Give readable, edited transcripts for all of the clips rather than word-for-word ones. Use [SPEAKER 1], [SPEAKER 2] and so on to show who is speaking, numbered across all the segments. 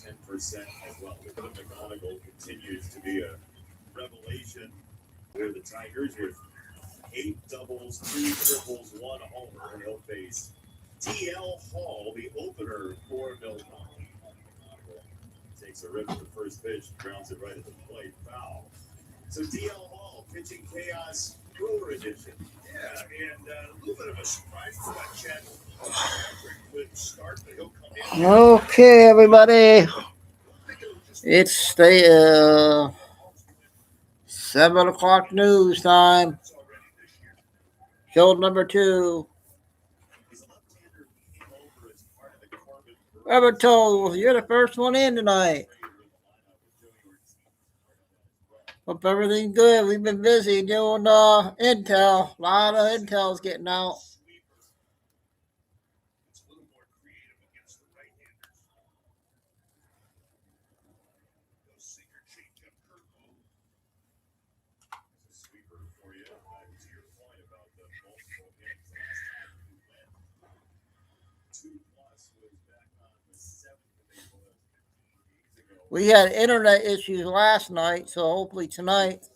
[SPEAKER 1] 10% as well. McGonigal continues to be a revelation. They're the Tigers with 8 doubles, 2 triples, 1 homer, and he'll face D.L. Hall, the opener for Milwaukee. Takes a rip at the first pitch, grounds it right at the plate, foul. So D.L. Hall pitching chaos, Brewer edition. Yeah, and a little bit of a surprise for that Chad Patrick start, but he'll come in.
[SPEAKER 2] Okay, everybody. It's the 7 o'clock news time. Show number 2. Everton, you're the first one in tonight. Hope everything's good. We've been busy doing intel. A lot of intel's getting out. We had internet issues last night, so hopefully tonight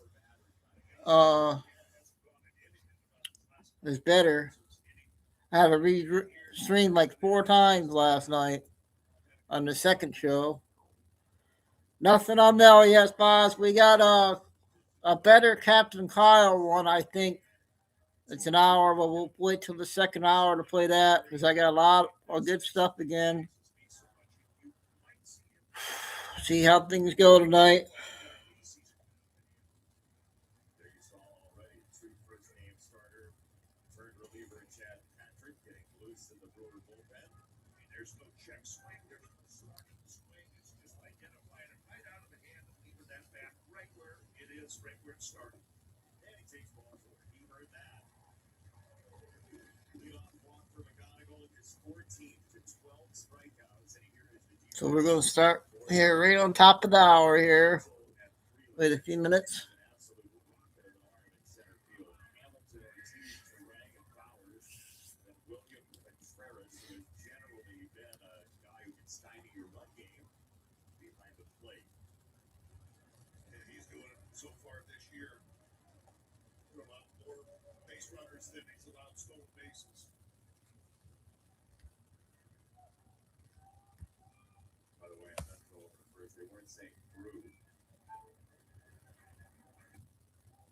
[SPEAKER 2] is better. I had to re-stream like 4 times last night on the second show. Nothing on there yet, boss. We got a better Captain Kyle one, I think. It's an hour, but we'll wait till the second hour to play that because I got a lot of good stuff again. See how things go tonight. So we're going to start here right on top of the hour here. Wait a few minutes.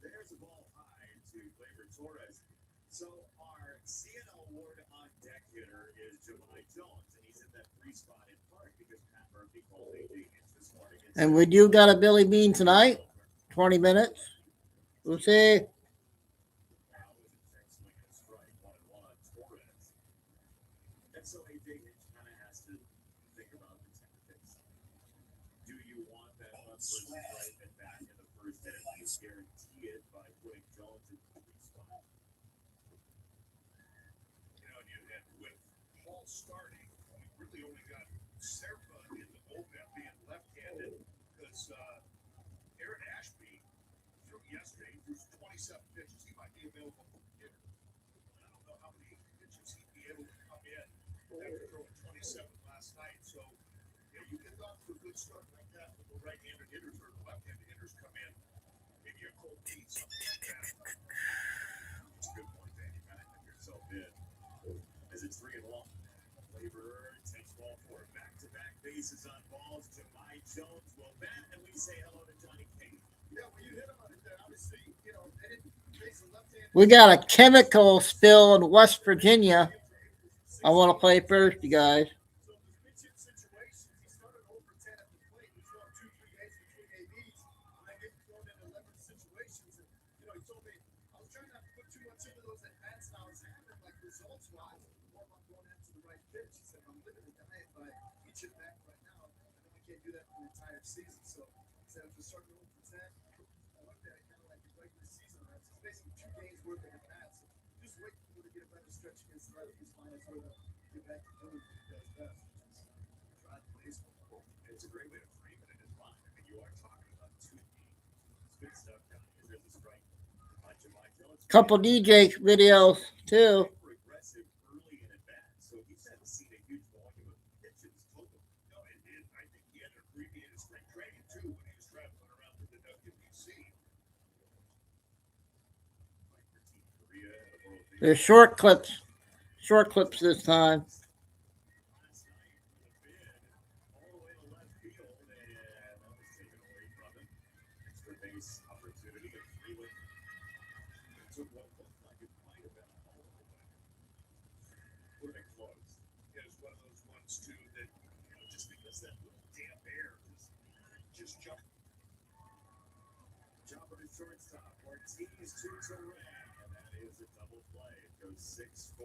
[SPEAKER 1] There's a ball high to Gleyber Torres. So our CNL award on deck hitter is Jemai Jones, and he's in that 3 spot in part because Pat Murphy called a this morning.
[SPEAKER 2] And we do got a Billy Bean tonight, 20 minutes. We'll see.
[SPEAKER 1] And so AJ Hinch kind of has to think about the tactics. Do you want that versus right at bat in the first inning? You guarantee it by putting Jones in the 3 spot. You know, and with Hall starting, we really only got Serpa in the bullpen being left-handed because Aaron Ashby threw yesterday, threw 27 pitches. He might be available for hitter. I don't know how many pitches he'd be able to come in after throwing 27 last night. So, yeah, you get off to a good start like that with the right-handed hitters or the left-handed hitters come in. Maybe a cold beat, something like that. It's a good point, Danny. You kind of have yourself in. As it's 3-1, Gleyber takes ball 4. Back-to-back bases on balls. Jemai Jones will bat, and we say hello to Johnny King. Yeah, when you hit him on it, obviously, you know, they didn't face the left-handed.
[SPEAKER 2] We got a chemical spill in West Virginia. I want to play first, you guys.
[SPEAKER 1] So the pitch-hit situations, he started over 10 at the plate. He threw 2-3 games between ABs. I get thrown in 11 situations. And, you know, he told me, I was trying not to put too much into those at-bats now. It's happened, like, results-wise. Warm up going into the right pitch. He said, I'm limited tonight by each at bat right now. And then we can't do that for the entire season. So he said, if we're starting over 10, I looked at it kind of like the regular season. Right? So it's basically 2 games worth of at-bats. So just wait for to get a better stretch against the right of these finals where they'll get back to doing what he does best, which is drive the baseball. It's a great way to frame it in his mind. I mean, you are talking about 2 games. It's good stuff, Johnny. There's a strike. Jemai Jones.
[SPEAKER 2] Couple DJ videos, too.
[SPEAKER 1] Aggressive early in at bat. So he's had seen a huge volume of pitches total. No, and I think he
[SPEAKER 2] There's short clips this time.
[SPEAKER 1] last night with a bid all the way to left field, and that was taken away from him. Extra base opportunity of Freeland. It took what looked like it might have been a home run. Would have been close. It was one of those ones too that just because that little damp air just jumped. Jumper to shortstop. Ortiz to Terang, and that is a double play. It goes 6-4-3.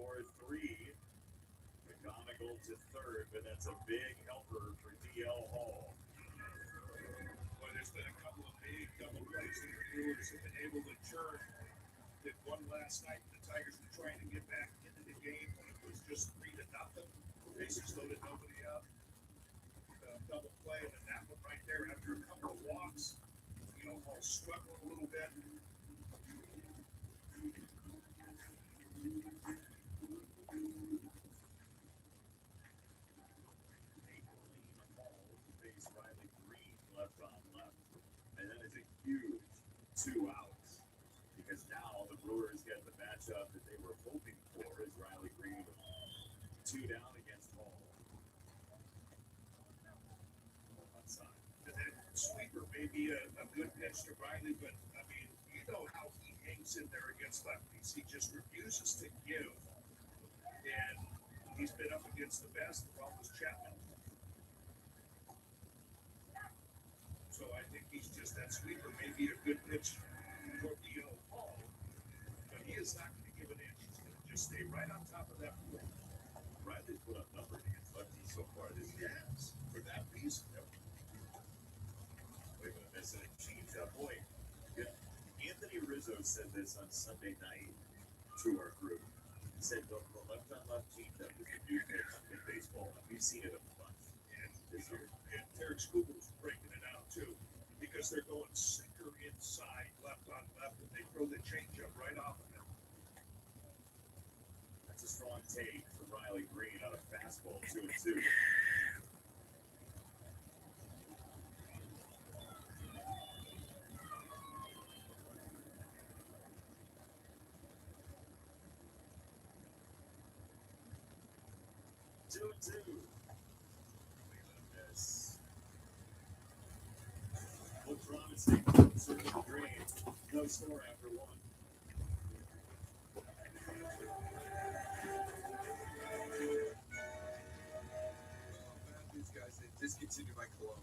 [SPEAKER 1] McGonigal to third, but that's a big helper for DL Hall. Well, there's been a couple of big double plays that the Brewers have been able to churn. Did one last night. The Tigers were trying to get back into the game when it was just 3-0. Bases loaded, nobody out. Double play, and then that one right there after a couple of walks. Hall struggling a little bit. Face Riley Green left on left. And that is a huge 2 outs. Because now the Brewers get the matchup that they were hoping for as Riley Green with 2 down against Hall. Sweeper may be a good pitch to Riley, but I mean, you know how he hangs in there against lefties. He just refuses to give. And he's been up against the best. The problem was Chapman. So I think he's just that sweeper may be a good pitch for Leo Hall, but he is not going to give an inch. He's going to just stay right on top of that pool. Riley's put up numbers against lefties so far this year. Yes, for that reason. We're going to miss it. Change up. Boy, Anthony Rizzo said this on Sunday night to our group. He said the left-on-left change-up is a new pitch in baseball. We've seen it a bunch this year. And Tarek Scooble's breaking it out, too, because they're going sinker inside, left on left, and they throw the change-up right off of it. That's a strong take for Riley Green on a fastball, 2-2. Look promising. Circle green. No score after 1. These guys, they discontinued my cologne.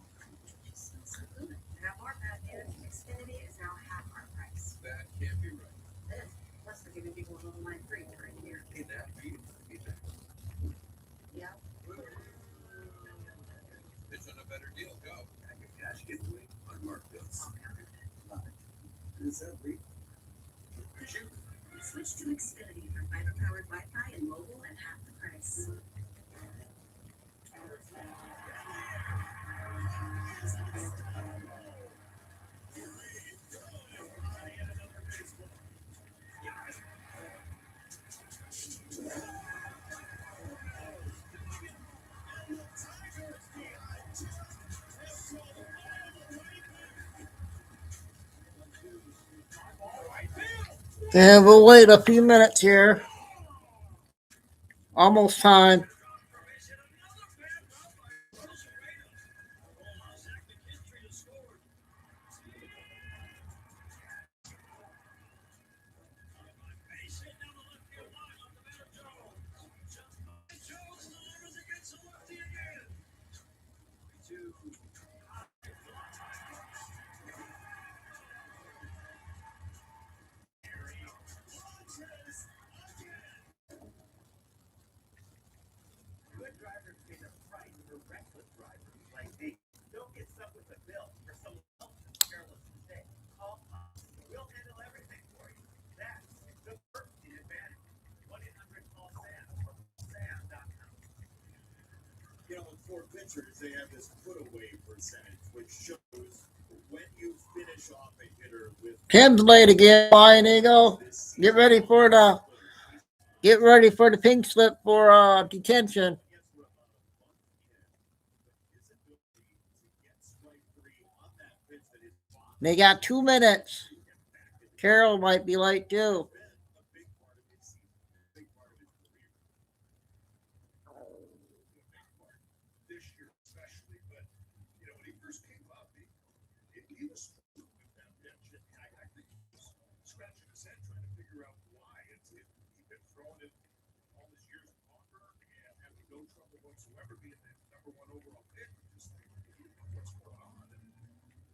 [SPEAKER 3] It smells so good. Have our bad news. Xfinity is now half our price.
[SPEAKER 1] That can't be right.
[SPEAKER 3] It is. Plus, we're giving people a little line free during the year.
[SPEAKER 1] Ain't that beat?
[SPEAKER 3] Yeah.
[SPEAKER 1] It's on a better deal. Go. Pack of cash giveaway on Markville.
[SPEAKER 3] Love it.
[SPEAKER 1] Is that real? Shoot.
[SPEAKER 3] Switch to Xfinity for fiber-powered Wi-Fi and mobile at half the price.
[SPEAKER 2] And we'll wait a few minutes here. Almost time.
[SPEAKER 4] Good drivers pay the price for reckless drivers like me. Don't get stuck with the bill for someone else's careless mistake. Call us. We'll handle everything for you. That's the Berkshire advantage. 1-800-CALL-SAM or callsam.com.
[SPEAKER 1] In 4 pitchers, they have this put-away percentage, which shows when you finish off a hitter with
[SPEAKER 2] Pim's late again, Flying Eagle. Get ready for the pink slip for detention. They got 2 minutes. Carroll might be late too.
[SPEAKER 1] he was with that pitch, and I think he was scratching his head trying to figure out why. He'd been throwing it all his years of Hawker and having no trouble whatsoever being that number one overall pick. Just like, what's going on? And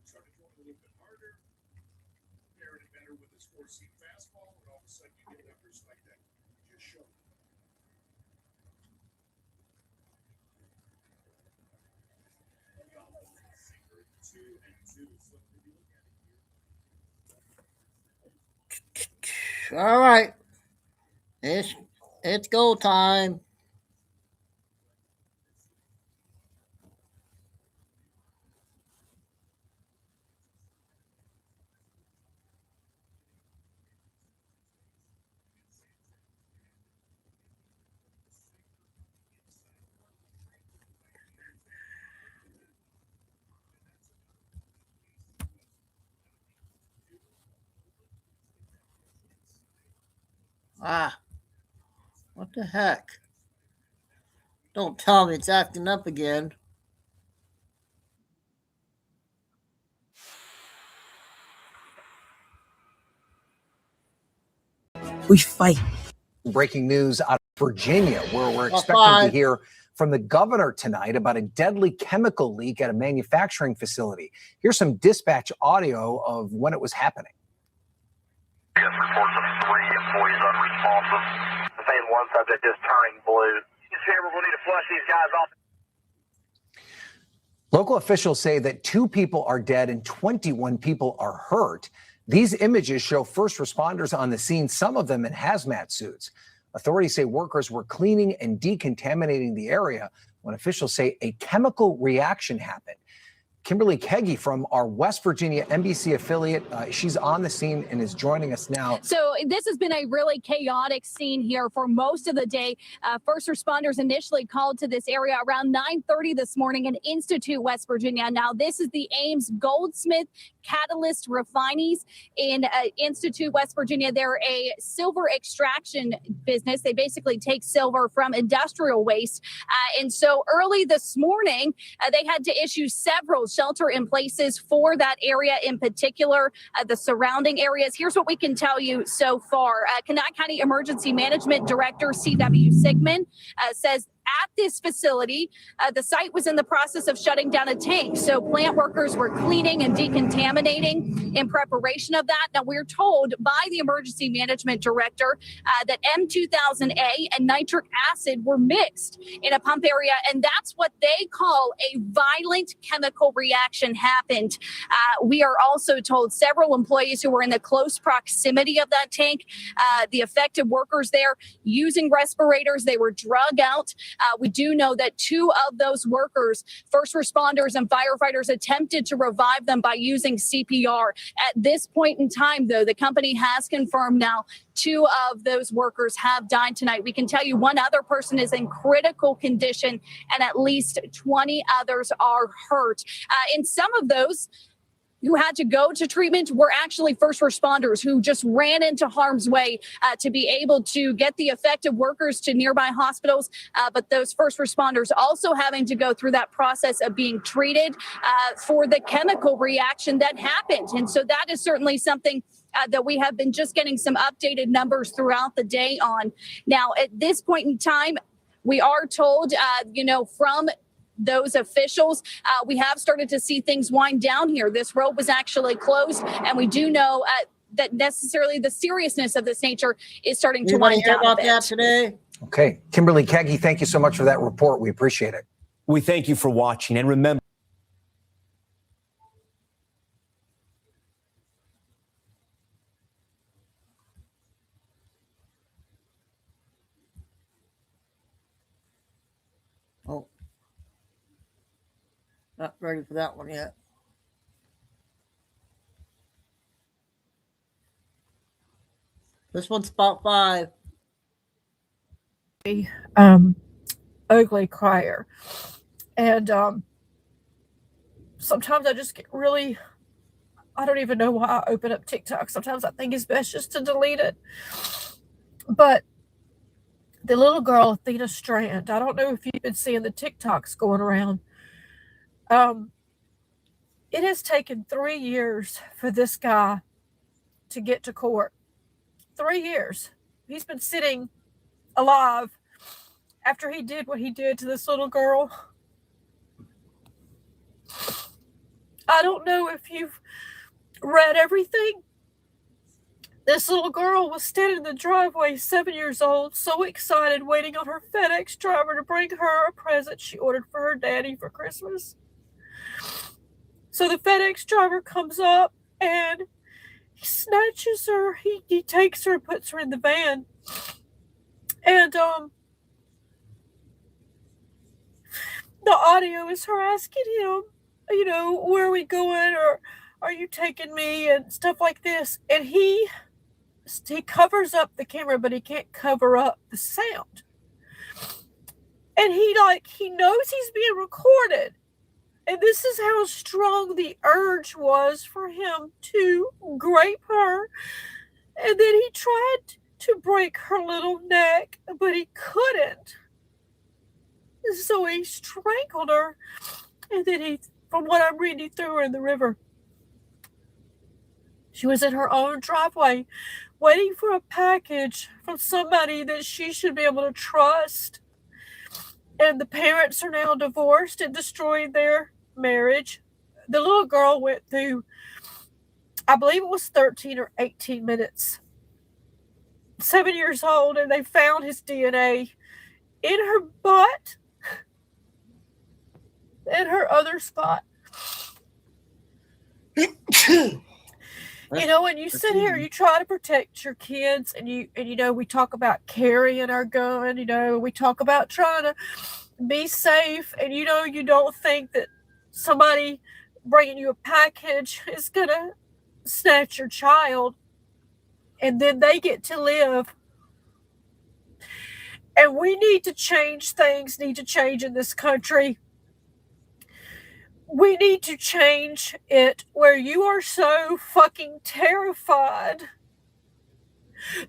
[SPEAKER 1] started throwing a little bit harder, pairing it better with his four-seam fastball, and all of a sudden you get numbers like that. Just show.
[SPEAKER 2] All right. It's go time. What the heck? Don't tell me it's acting up again.
[SPEAKER 5] We fight.
[SPEAKER 6] Breaking news out of Virginia, where we're expecting to hear from the governor tonight about a deadly chemical leak at a manufacturing facility. Here's some dispatch audio of when it was happening.
[SPEAKER 7] Yes, reports of 3 employees unresponsive. The same one subject is turning blue. It's favorable. We need to flush these guys off.
[SPEAKER 6] Local officials say that 2 people are dead and 21 people are hurt. These images show first responders on the scene, some of them in hazmat suits. Authorities say workers were cleaning and decontaminating the area when officials say a chemical reaction happened. Kimberly Keggy from our West Virginia NBC affiliate, she's on the scene and is joining us now.
[SPEAKER 8] So this has been a really chaotic scene here for most of the day. First responders initially called to this area around 9:30 this morning in Institute, West Virginia. Now, this is the Ames Goldsmith Catalyst Refineries in Institute, West Virginia. They're a silver extraction business. They basically take silver from industrial waste. And so early this morning, they had to issue several shelter in places for that area in particular, the surrounding areas. Here's what we can tell you so far. Kanawha County Emergency Management Director C.W. Sigmund says at this facility, the site was in the process of shutting down a tank. So plant workers were cleaning and decontaminating in preparation of that. Now, we're told by the emergency management director that M2000A and nitric acid were mixed in a pump area. And that's what they call a violent chemical reaction happened. We are also told several employees who were in the close proximity of that tank, the affected workers there using respirators, they were drug out. We do know that 2 of those workers, first responders and firefighters, attempted to revive them by using CPR. At this point in time, though, the company has confirmed now 2 of those workers have died tonight. We can tell you 1 other person is in critical condition and at least 20 others are hurt. And some of those who had to go to treatment were actually first responders who just ran into harm's way to be able to get the affected workers to nearby hospitals. But those first responders also having to go through that process of being treated for the chemical reaction that happened. And so that is certainly something that we have been just getting some updated numbers throughout the day on. Now, at this point in time, we are told, from those officials, we have started to see things wind down here. This road was actually closed, and we do know that necessarily the seriousness of this nature is starting to wind down
[SPEAKER 2] about
[SPEAKER 8] a bit.
[SPEAKER 2] that today?
[SPEAKER 6] Okay, Kimberly Keggy, thank you so much for that report. We appreciate it.
[SPEAKER 5] We thank you for watching, and remember.
[SPEAKER 2] Oh, not ready for that one yet. This one's about 5.
[SPEAKER 9] Ugly crier, and sometimes I just get really, I don't even know why I open up TikTok. Sometimes I think it's best just to delete it. But the little girl Athena Strand, I don't know if you've been seeing the TikToks going around. It has taken 3 years for this guy to get to court. 3 years. He's been sitting alive after he did what he did to this little girl. I don't know if you've read everything. This little girl was standing in the driveway, 7 years old, so excited, waiting on her FedEx driver to bring her a present she ordered for her daddy for Christmas. So the FedEx driver comes up and he snatches her. He takes her and puts her in the van. And the audio is her asking him, you know, where are we going, or are you taking me, and stuff like this. And he covers up the camera, but he can't cover up the sound. And he knows he's being recorded. And this is how strong the urge was for him to grape her. And then he tried to break her little neck, but he couldn't. So he strangled her. And then from what I'm reading, he threw her in the river. She was in her own driveway, waiting for a package from somebody that she should be able to trust. And the parents are now divorced and destroyed their marriage. The little girl went through, I believe it was 13 or 18 minutes. 7 years old, and they found his DNA in her butt and her other spot. You know, when you sit here, you try to protect your kids, and you know, we talk about carrying our gun, you know, we talk about trying to be safe, and you know, you don't think that somebody bringing you a package is going to snatch your child, and then they get to live. And we need to change things, need to change in this country. We need to change it where you are so fucking terrified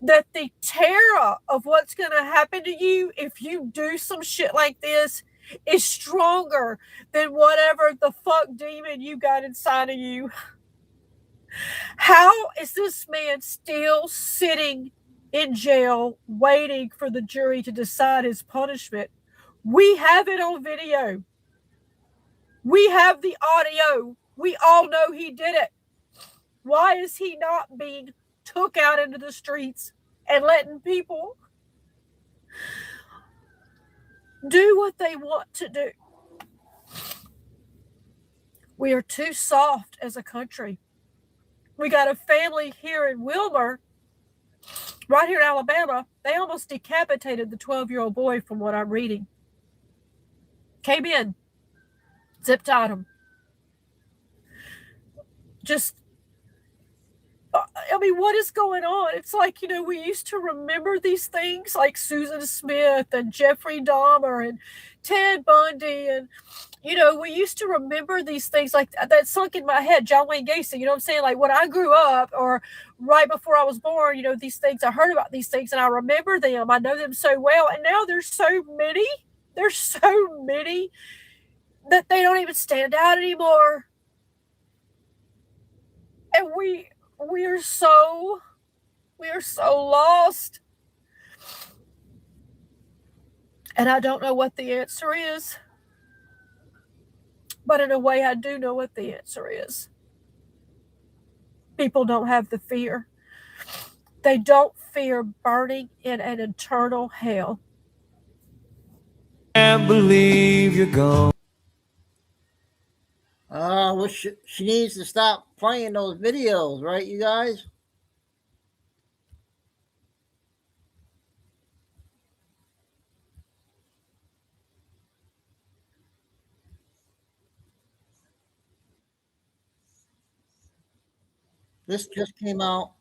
[SPEAKER 9] that the terror of what's going to happen to you if you do some shit like this is stronger than whatever the fuck demon you got inside of you. How is this man still sitting in jail waiting for the jury to decide his punishment? We have it on video. We have the audio. We all know he did it. Why is he not being took out into the streets and letting people do what they want to do? We are too soft as a country. We got a family here in Wilmer, right here in Alabama. They almost decapitated the 12-year-old boy, from what I'm reading. Came in, zip-tied him. Just, I mean, what is going on? It's like, you know, we used to remember these things like Susan Smith and Jeffrey Dahmer and Ted Bundy, and you know, we used to remember these things like that sunk in my head. John Wayne Gacy, you know what I'm saying? Like when I grew up or right before I was born, you know, these things, I heard about these things and I remember them. I know them so well. And now there's so many that they don't even stand out anymore. And we are so lost. And I don't know what the answer is. But in a way, I do know what the answer is. People don't have the fear. They don't fear burning in an eternal hell.
[SPEAKER 5] Can't believe you're gone.
[SPEAKER 2] Well, she needs to stop playing those videos, right, you guys? This just came out.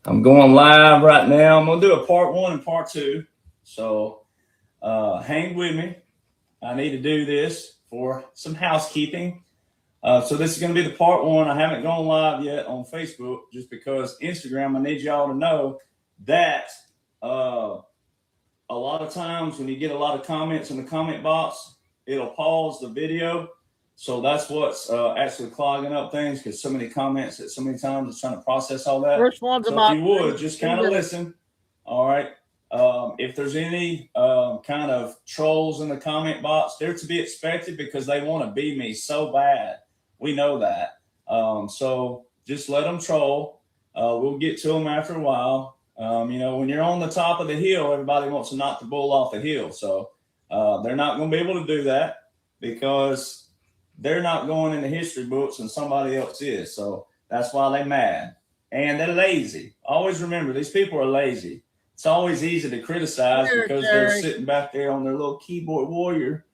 [SPEAKER 10] I'm going live right now. I'm going to do a part 1 and part 2. So hang with me. I need to do this for some housekeeping. So this is going to be the part 1. I haven't gone live yet on Facebook just because Instagram, I need y'all to know that a lot of times when you get a lot of comments in the comment box, it'll pause the video. So that's what's actually clogging up things, because so many comments at so many times, it's trying to process all that.
[SPEAKER 2] First one's
[SPEAKER 10] So
[SPEAKER 2] about
[SPEAKER 10] if you would just
[SPEAKER 2] 3
[SPEAKER 10] kind of
[SPEAKER 2] minutes.
[SPEAKER 10] listen. All right. If there's any kind of trolls in the comment box, they're to be expected, because they want to be me so bad. We know that. So just let them troll. We'll get to them after a while. When you're on the top of the hill, everybody wants to knock the bull off the hill. So they're not going to be able to do that, because they're not going in the history books and somebody else is. So that's why they're mad. And they're lazy. Always remember, these people are lazy. It's always easy to criticize because they're sitting back there on their little keyboard warrior.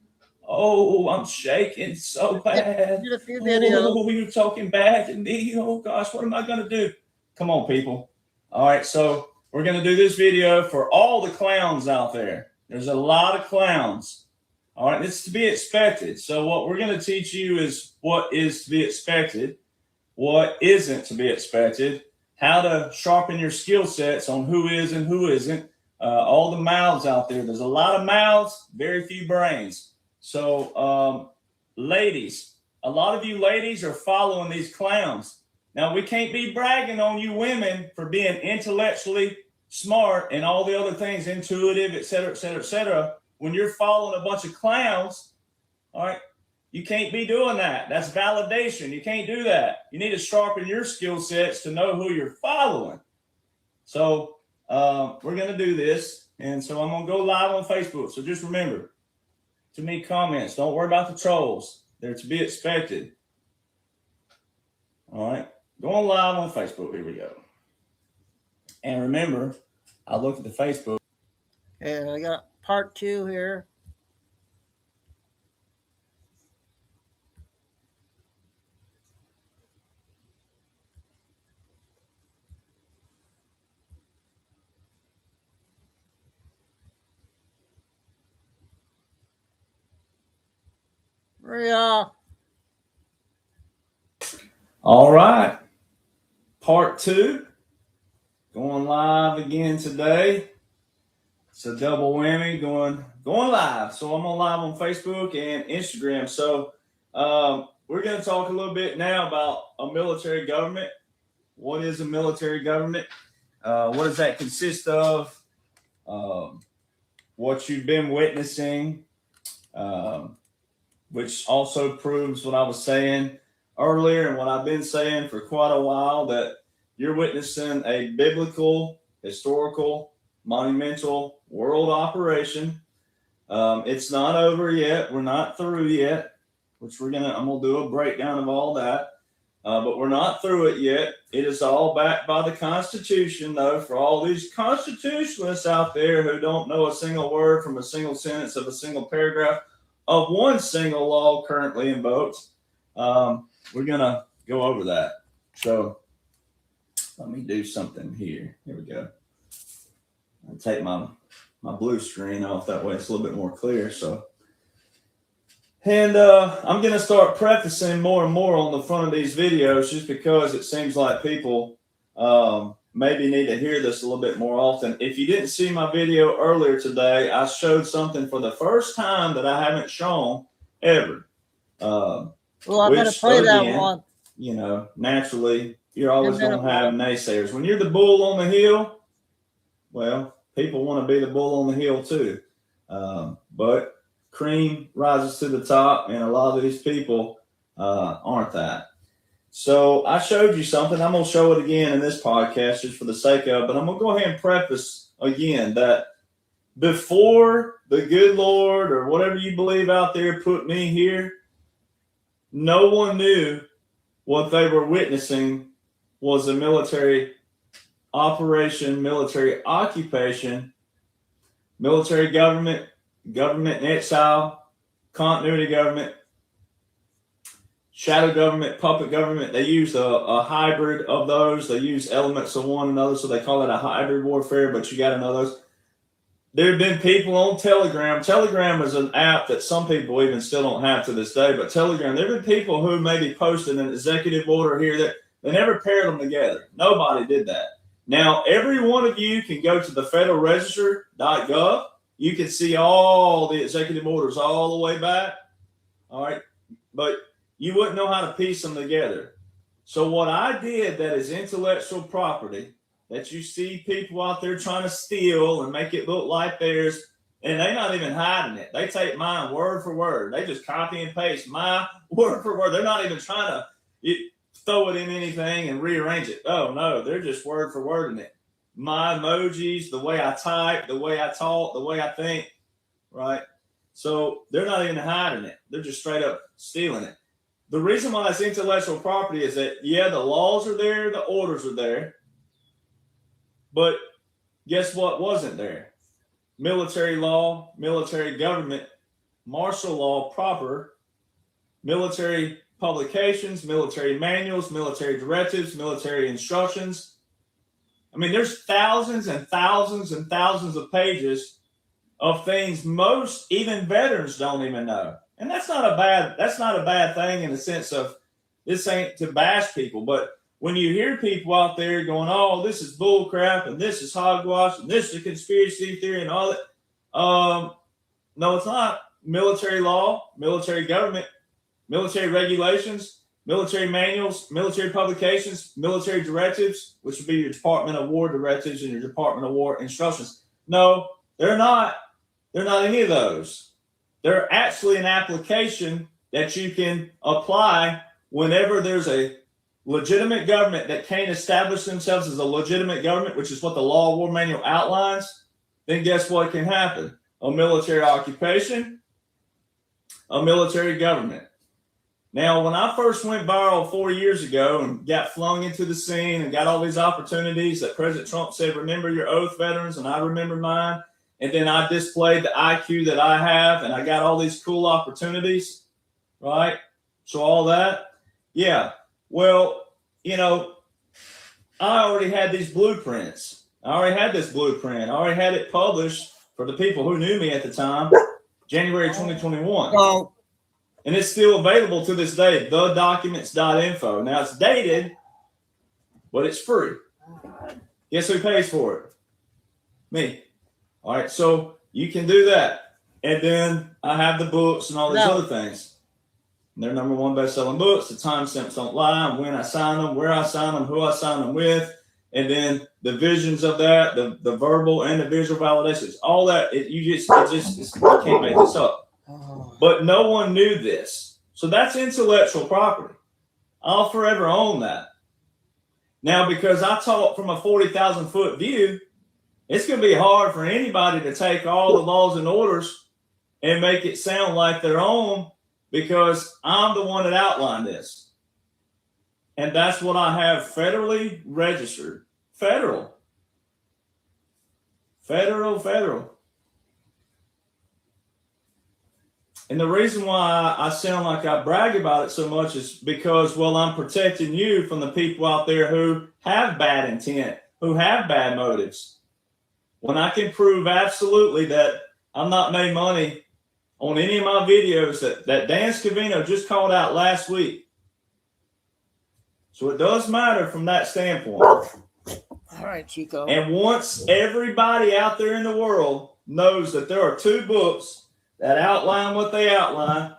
[SPEAKER 10] Oh, I'm shaking so bad.
[SPEAKER 2] Did a few videos.
[SPEAKER 10] Oh, you're talking bad to me. Oh, gosh, what am I going to do? Come on, people. All right, so we're going to do this video for all the clowns out there. There's a lot of clowns. All right, it's to be expected. So what we're going to teach you is what is to be expected, what isn't to be expected, how to sharpen your skill sets on who is and who isn't, all the mouths out there. There's a lot of mouths, very few brains. So ladies, a lot of you ladies are following these clowns. Now, we can't be bragging on you women for being intellectually smart and all the other things, intuitive, et cetera, et cetera, et cetera. When you're following a bunch of clowns, all right, you can't be doing that. That's validation. You can't do that. You need to sharpen your skill sets to know who you're following. So we're going to do this. And so I'm going to go live on Facebook. So just remember, to me, comments. Don't worry about the trolls. They're to be expected. All right. Going live on Facebook. Here we go. And remember, I look at the Facebook.
[SPEAKER 2] And I got part 2 here. Maria.
[SPEAKER 10] All right. Part 2. Going live again today. It's a double whammy going live. So I'm on live on Facebook and Instagram. So we're going to talk a little bit now about a military government. What is a military government? What does that consist of? What you've been witnessing, which also proves what I was saying earlier and what I've been saying for quite a while, that you're witnessing a biblical, historical, monumental world operation. It's not over yet. We're not through yet, which I'm going to do a breakdown of all that. But we're not through it yet. It is all backed by the Constitution, though, for all these constitutionalists out there who don't know a single word from a single sentence of a single paragraph of one single law currently invoked. We're going to go over that. So let me do something here. Here we go. I'll take my blue screen off. That way it's a little bit more clear. And I'm going to start prefacing more and more on the front of these videos, just because it seems like people maybe need to hear this a little bit more often. If you didn't see my video earlier today, I showed something for the first time that I haven't shown ever.
[SPEAKER 2] Well, I'm going to play that one.
[SPEAKER 10] You know, naturally, you're always going to have naysayers. When you're the bull on the hill, well, people want to be the bull on the hill too. But cream rises to the top, and a lot of these people aren't that. So I showed you something. I'm going to show it again in this podcast just for the sake of it. But I'm going to go ahead and preface again that before the good Lord, or whatever you believe out there, put me here, no one knew what they were witnessing was a military operation, military occupation, military government, government in exile, continuity government, shadow government, puppet government. They use a hybrid of those. They use elements of one another, so they call it a hybrid warfare, but you got to know those. There have been people on Telegram. Telegram is an app that some people even still don't have to this day, but Telegram, there have been people who maybe posted an executive order here that they never paired them together. Nobody did that. Now, every one of you can go to the federalregister.gov. You can see all the executive orders all the way back. All right. But you wouldn't know how to piece them together. So what I did that is intellectual property that you see people out there trying to steal and make it look like theirs, and they're not even hiding it. They take mine word for word. They just copy and paste my word for word. They're not even trying to throw it in anything and rearrange it. Oh, no, they're just word for word in it. My emojis, the way I type, the way I talk, the way I think, right? So they're not even hiding it. They're just straight up stealing it. The reason why it's intellectual property is that, yeah, the laws are there, the orders are there, but guess what wasn't there? Military law, military government, martial law proper, military publications, military manuals, military directives, military instructions. I mean, there's thousands and thousands and thousands of pages of things most even veterans don't even know. And that's not a bad thing in the sense of this ain't to bash people, but when you hear people out there going, oh, this is bull crap and this is hogwash and this is a conspiracy theory and all that, no, it's not. Military law, military government, military regulations, military manuals, military publications, military directives, which would be your Department of War directives and your Department of War instructions. No, they're not. They're not any of those. They're actually an application that you can apply whenever there's a legitimate government that can't establish themselves as a legitimate government, which is what the Law of War Manual outlines. Then guess what can happen? A military occupation, a military government. Now, when I first went viral 4 years ago and got flung into the scene and got all these opportunities that President Trump said, remember your oath, veterans, and I remember mine. And then I displayed the IQ that I have, and I got all these cool opportunities, right? So all that, yeah. Well, you know, I already had these blueprints. I already had this blueprint. I already had it published for the people who knew me at the time, January 2021.
[SPEAKER 2] Well,
[SPEAKER 10] and it's still available to this day, thedocuments.info. Now, it's dated, but it's free. Guess who pays for it? Me. All right, so you can do that. And then I have the books and all these other things. And they're number one best-selling books. The timestamps don't lie. When I sign them, where I sign them, who I sign them with. And then the visions of that, the verbal and the visual validations, all that, you can't make this up. But no one knew this. So that's intellectual property. I'll forever own that. Now, because I talk from a 40,000-foot view, it's going to be hard for anybody to take all the laws and orders and make it sound like their own, because I'm the one that outlined this. And that's what I have federally registered. Federal. And the reason why I sound like I brag about it so much is because, well, I'm protecting you from the people out there who have bad intent, who have bad motives. When I can prove absolutely that I'm not made money on any of my videos that Dan Scavino just called out last week. So it does matter from that standpoint.
[SPEAKER 2] All right, Chico.
[SPEAKER 10] And once everybody out there in the world knows that there are two books that outline what they outline,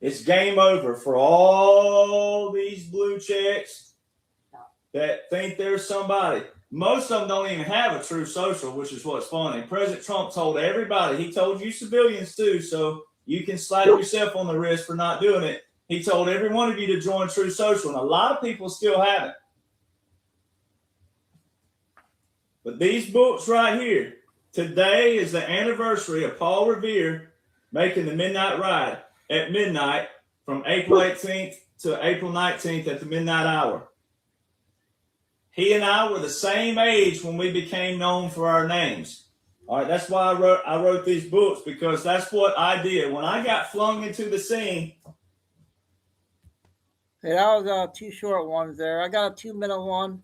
[SPEAKER 10] it's game over for all these blue checks that think there's somebody. Most of them don't even have a true social, which is what's funny. President Trump told everybody, he told you civilians too, so you can slap yourself on the wrist for not doing it. He told every one of you to join True Social, and a lot of people still haven't. But these books right here, today is the anniversary of Paul Revere making the Midnight Ride at midnight from April 18th to April 19th at the midnight hour. He and I were the same age when we became known for our names. All right, that's why I wrote these books, because that's what I did. When I got flung into the scene.
[SPEAKER 2] Hey, that was 2 short ones there. I got a 2-minute one.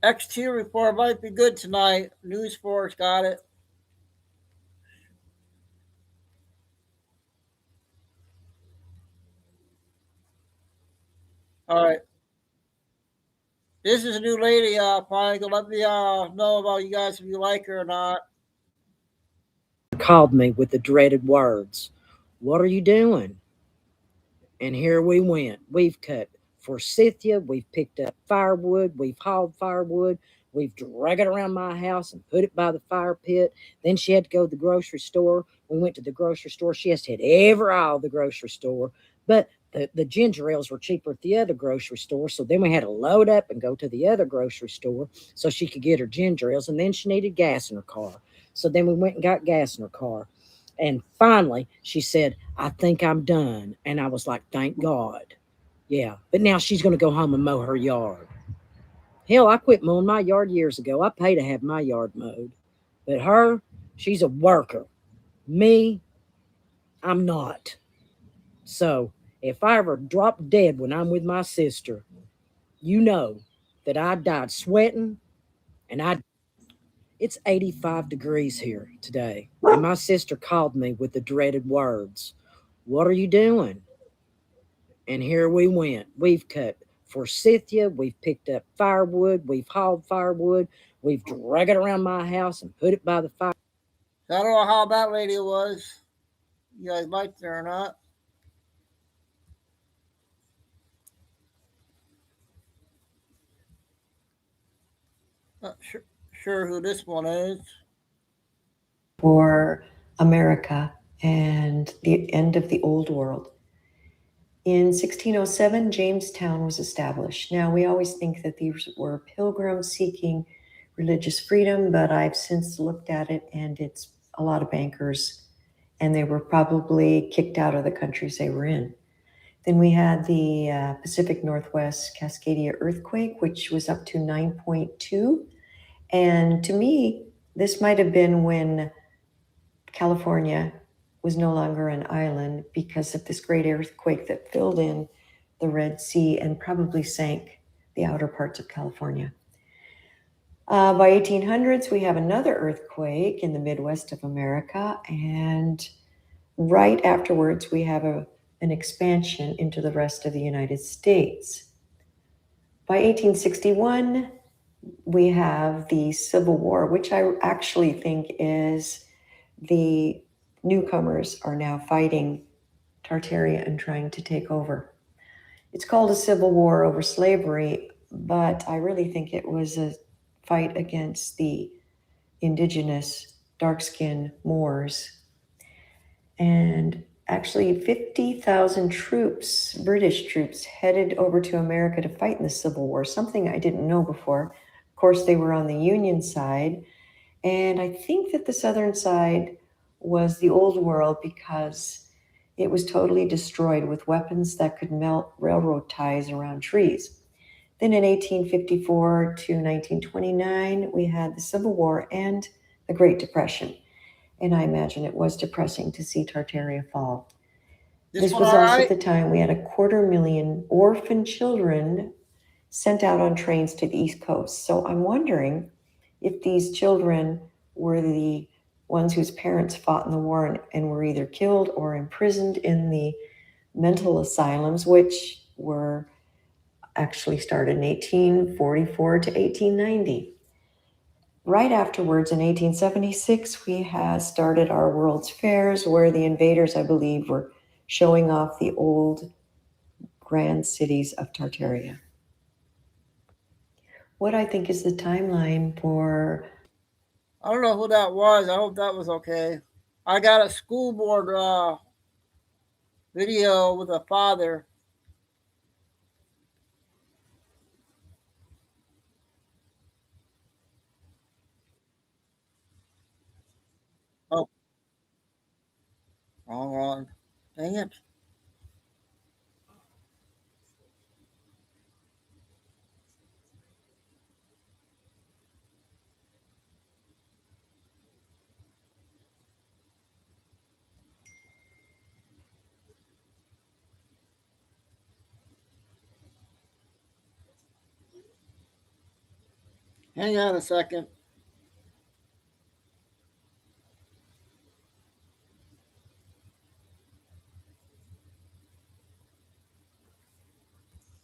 [SPEAKER 2] X2 report might be good tonight. News Force got it. All right. This is a new lady. Probably gonna let me know about you guys if you like her or not.
[SPEAKER 11] called me with the dreaded words, "What are you doing?" And here we went. We've cut forsythia, we've picked up firewood, we've hauled firewood, we've dragged it around my house and put it by the fire pit. Then she had to go to the grocery store. We went to the grocery store. She has to hit every aisle of the grocery store. But the ginger ales were cheaper at the other grocery store. So then we had to load up and go to the other grocery store so she could get her ginger ales. And then she needed gas in her car. So then we went and got gas in her car. And finally, she said, "I think I'm done." And I was like, thank God. Yeah. But now she's going to go home and mow her yard. Hell, I quit mowing my yard years ago. I pay to have my yard mowed. But her, she's a worker. Me, I'm not. So if I ever drop dead when I'm with my sister, you know that I died sweating and it's 85 degrees here today. And my sister called me with the dreaded words, "What are you doing?" And here we went. We've cut forsythia, we've picked up firewood, we've hauled firewood, we've dragged it around my house and put it by the fire.
[SPEAKER 2] I don't know how that lady was. You guys liked her or not? Not sure who this one is.
[SPEAKER 12] For America and the end of the old world. In 1607, Jamestown was established. Now, we always think that these were pilgrims seeking religious freedom, but I've since looked at it and it's a lot of bankers, and they were probably kicked out of the countries they were in. Then we had the Pacific Northwest Cascadia earthquake, which was up to 9.2. And to me, this might have been when California was no longer an island because of this great earthquake that filled in the Red Sea and probably sank the outer parts of California. By 1800s, we have another earthquake in the Midwest of America, and right afterwards, we have an expansion into the rest of the United States. By 1861, we have the Civil War, which I actually think is the newcomers are now fighting Tartaria and trying to take over. It's called a civil war over slavery, but I really think it was a fight against the indigenous dark-skinned Moors. And actually 50,000 troops, British troops, headed over to America to fight in the Civil War, something I didn't know before. Of course, they were on the Union side. And I think that the Southern side was the old world because it was totally destroyed with weapons that could melt railroad ties around trees. Then in 1854 to 1929, we had the Civil War and the Great Depression. And I imagine it was depressing to see Tartaria fall. This was also at the time we had 250,000 orphan children sent out on trains to the East Coast. So I'm wondering if these children were the ones whose parents fought in the war and were either killed or imprisoned in the mental asylums, which were actually started in 1844 to 1890. Right afterwards, in 1876, we had started our World's Fairs, where the invaders, I believe, were showing off the old grand cities of Tartaria. What I think is the timeline for...
[SPEAKER 2] I don't know who that was. I hope that was okay. I got a school board video with a father. Oh, wrong one. Dang it. Hang on a second.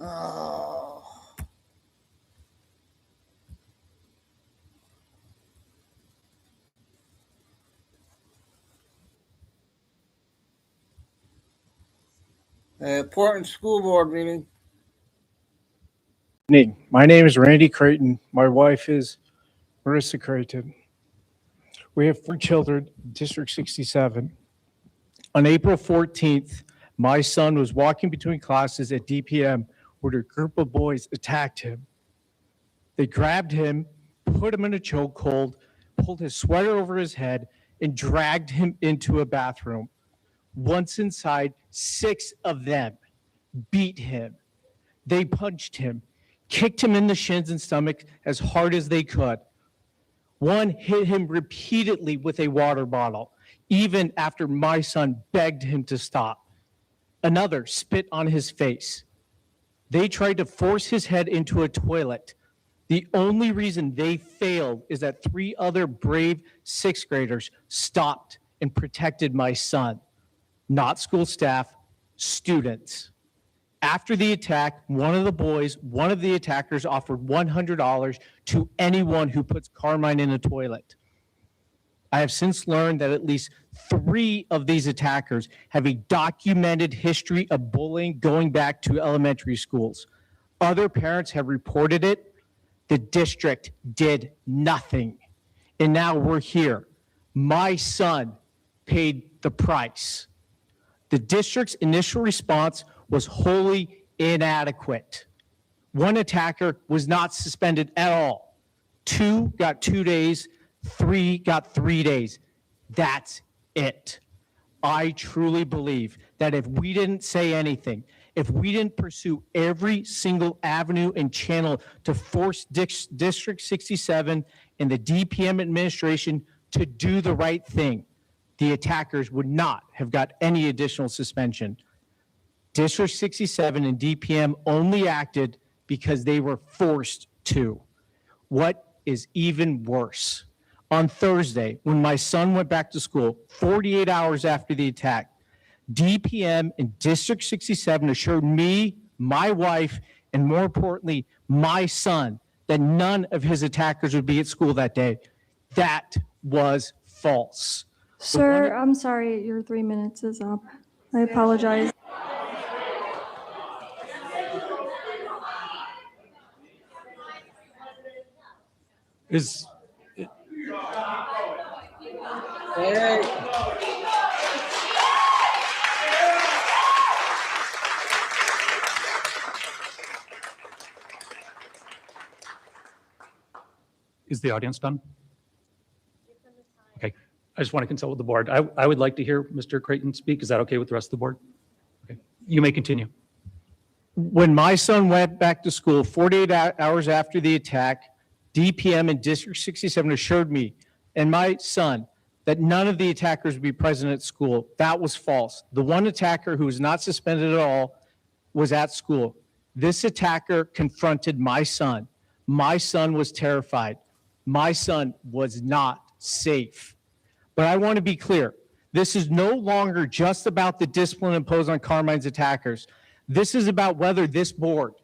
[SPEAKER 2] Oh. Portland School Board meeting.
[SPEAKER 13] My name is Randy Creighton. My wife is Marissa Creighton. We have 4 children in District 67. On April 14th, my son was walking between classes at DPM where a group of boys attacked him. They grabbed him, put him in a chokehold, pulled his sweater over his head, and dragged him into a bathroom. Once inside, 6 of them beat him. They punched him, kicked him in the shins and stomach as hard as they could. One hit him repeatedly with a water bottle, even after my son begged him to stop. Another spit on his face. They tried to force his head into a toilet. The only reason they failed is that 3 other brave 6th graders stopped and protected my son. Not school staff, students. After the attack, one of the attackers offered $100 to anyone who puts Carmine in a toilet. I have since learned that at least 3 of these attackers have a documented history of bullying going back to elementary schools. Other parents have reported it. The district did nothing. And now we're here. My son paid the price. The district's initial response was wholly inadequate. 1 attacker was not suspended at all. 2 got 2 days, 3 got 3 days. That's it. I truly believe that if we didn't say anything, if we didn't pursue every single avenue and channel to force District 67 and the DPM administration to do the right thing, the attackers would not have got any additional suspension. District 67 and DPM only acted because they were forced to. What is even worse, on Thursday, when my son went back to school, 48 hours after the attack, DPM and District 67 assured me, my wife, and more importantly, my son, that none of his attackers would be at school that day. That was false.
[SPEAKER 14] Sir, I'm sorry, your 3 minutes is up. I apologize.
[SPEAKER 13] Is
[SPEAKER 15] the audience done? Okay. I just want to consult with the board. I would like to hear Mr. Creighton speak. Is that okay with the rest of the board? Okay. You may continue.
[SPEAKER 13] when my son went back to school 48 hours after the attack, DPM and District 67 assured me and my son that none of the attackers would be present at school. That was false. The one attacker who was not suspended at all was at school. This attacker confronted my son. My son was terrified. My son was not safe. But I want to be clear. This is no longer just about the discipline imposed on Carmine's attackers. This is about whether this board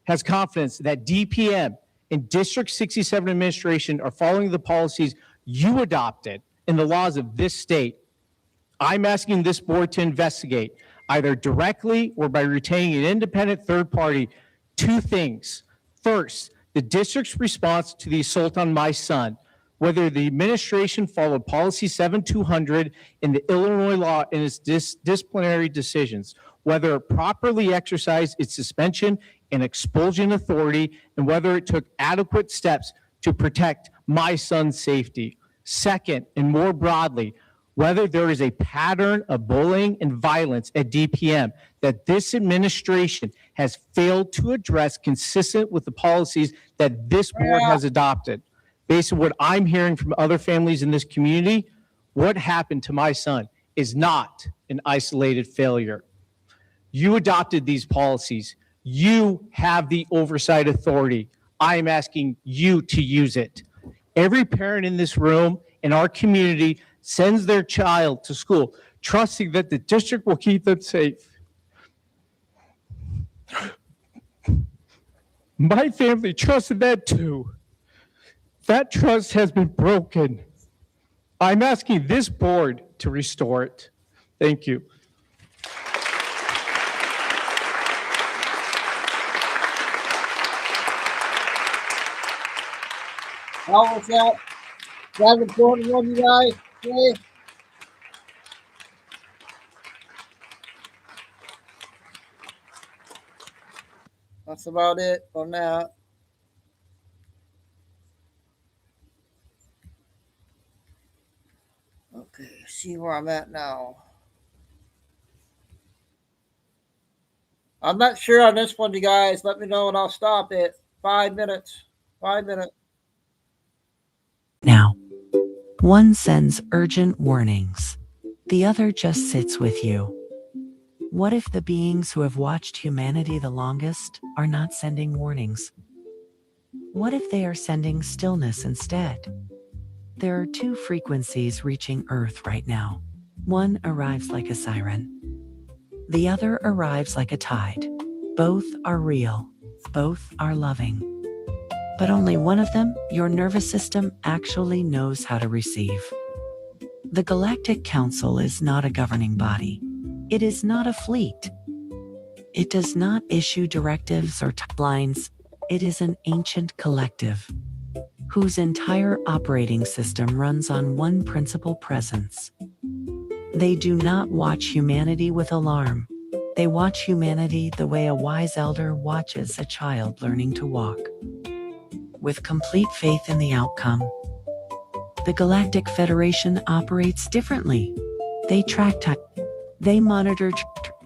[SPEAKER 13] has confidence that DPM and District 67 administration are following the policies you adopted in the laws of this state. I'm asking this board to investigate, either directly or by retaining an independent third party, two things. First, the district's response to the assault on my son, whether the administration followed policy 7200 in the Illinois law in its disciplinary decisions, whether it properly exercised its suspension and expulsion authority, and whether it took adequate steps to protect my son's safety. Second, and more broadly, whether there is a pattern of bullying and violence at DPM that this administration has failed to address consistent with the policies that this board has adopted. Based on what I'm hearing from other families in this community, what happened to my son is not an isolated failure. You adopted these policies. You have the oversight authority. I am asking you to use it. Every parent in this room in our community sends their child to school, trusting that the district will keep them safe. My family trusted that too. That trust has been broken. I'm asking this board to restore it. Thank you.
[SPEAKER 2] How was that? 7:41, you guys? Okay. That's about it on that. Okay, see where I'm at now. I'm not sure on this one, you guys. Let me know and I'll stop it. 5 minutes. 5 minutes.
[SPEAKER 16] Now, one sends urgent warnings, the other just sits with you. What if the beings who have watched humanity the longest are not sending warnings? What if they are sending stillness instead? There are two frequencies reaching Earth right now. One arrives like a siren. The other arrives like a tide. Both are real. Both are loving. But only one of them, your nervous system, actually knows how to receive. The Galactic Council is not a governing body. It is not a fleet. It does not issue directives or timelines. It is an ancient collective whose entire operating system runs on one principal presence. They do not watch humanity with alarm. They watch humanity the way a wise elder watches a child learning to walk, with complete faith in the outcome. The Galactic Federation operates differently. They track time. They monitor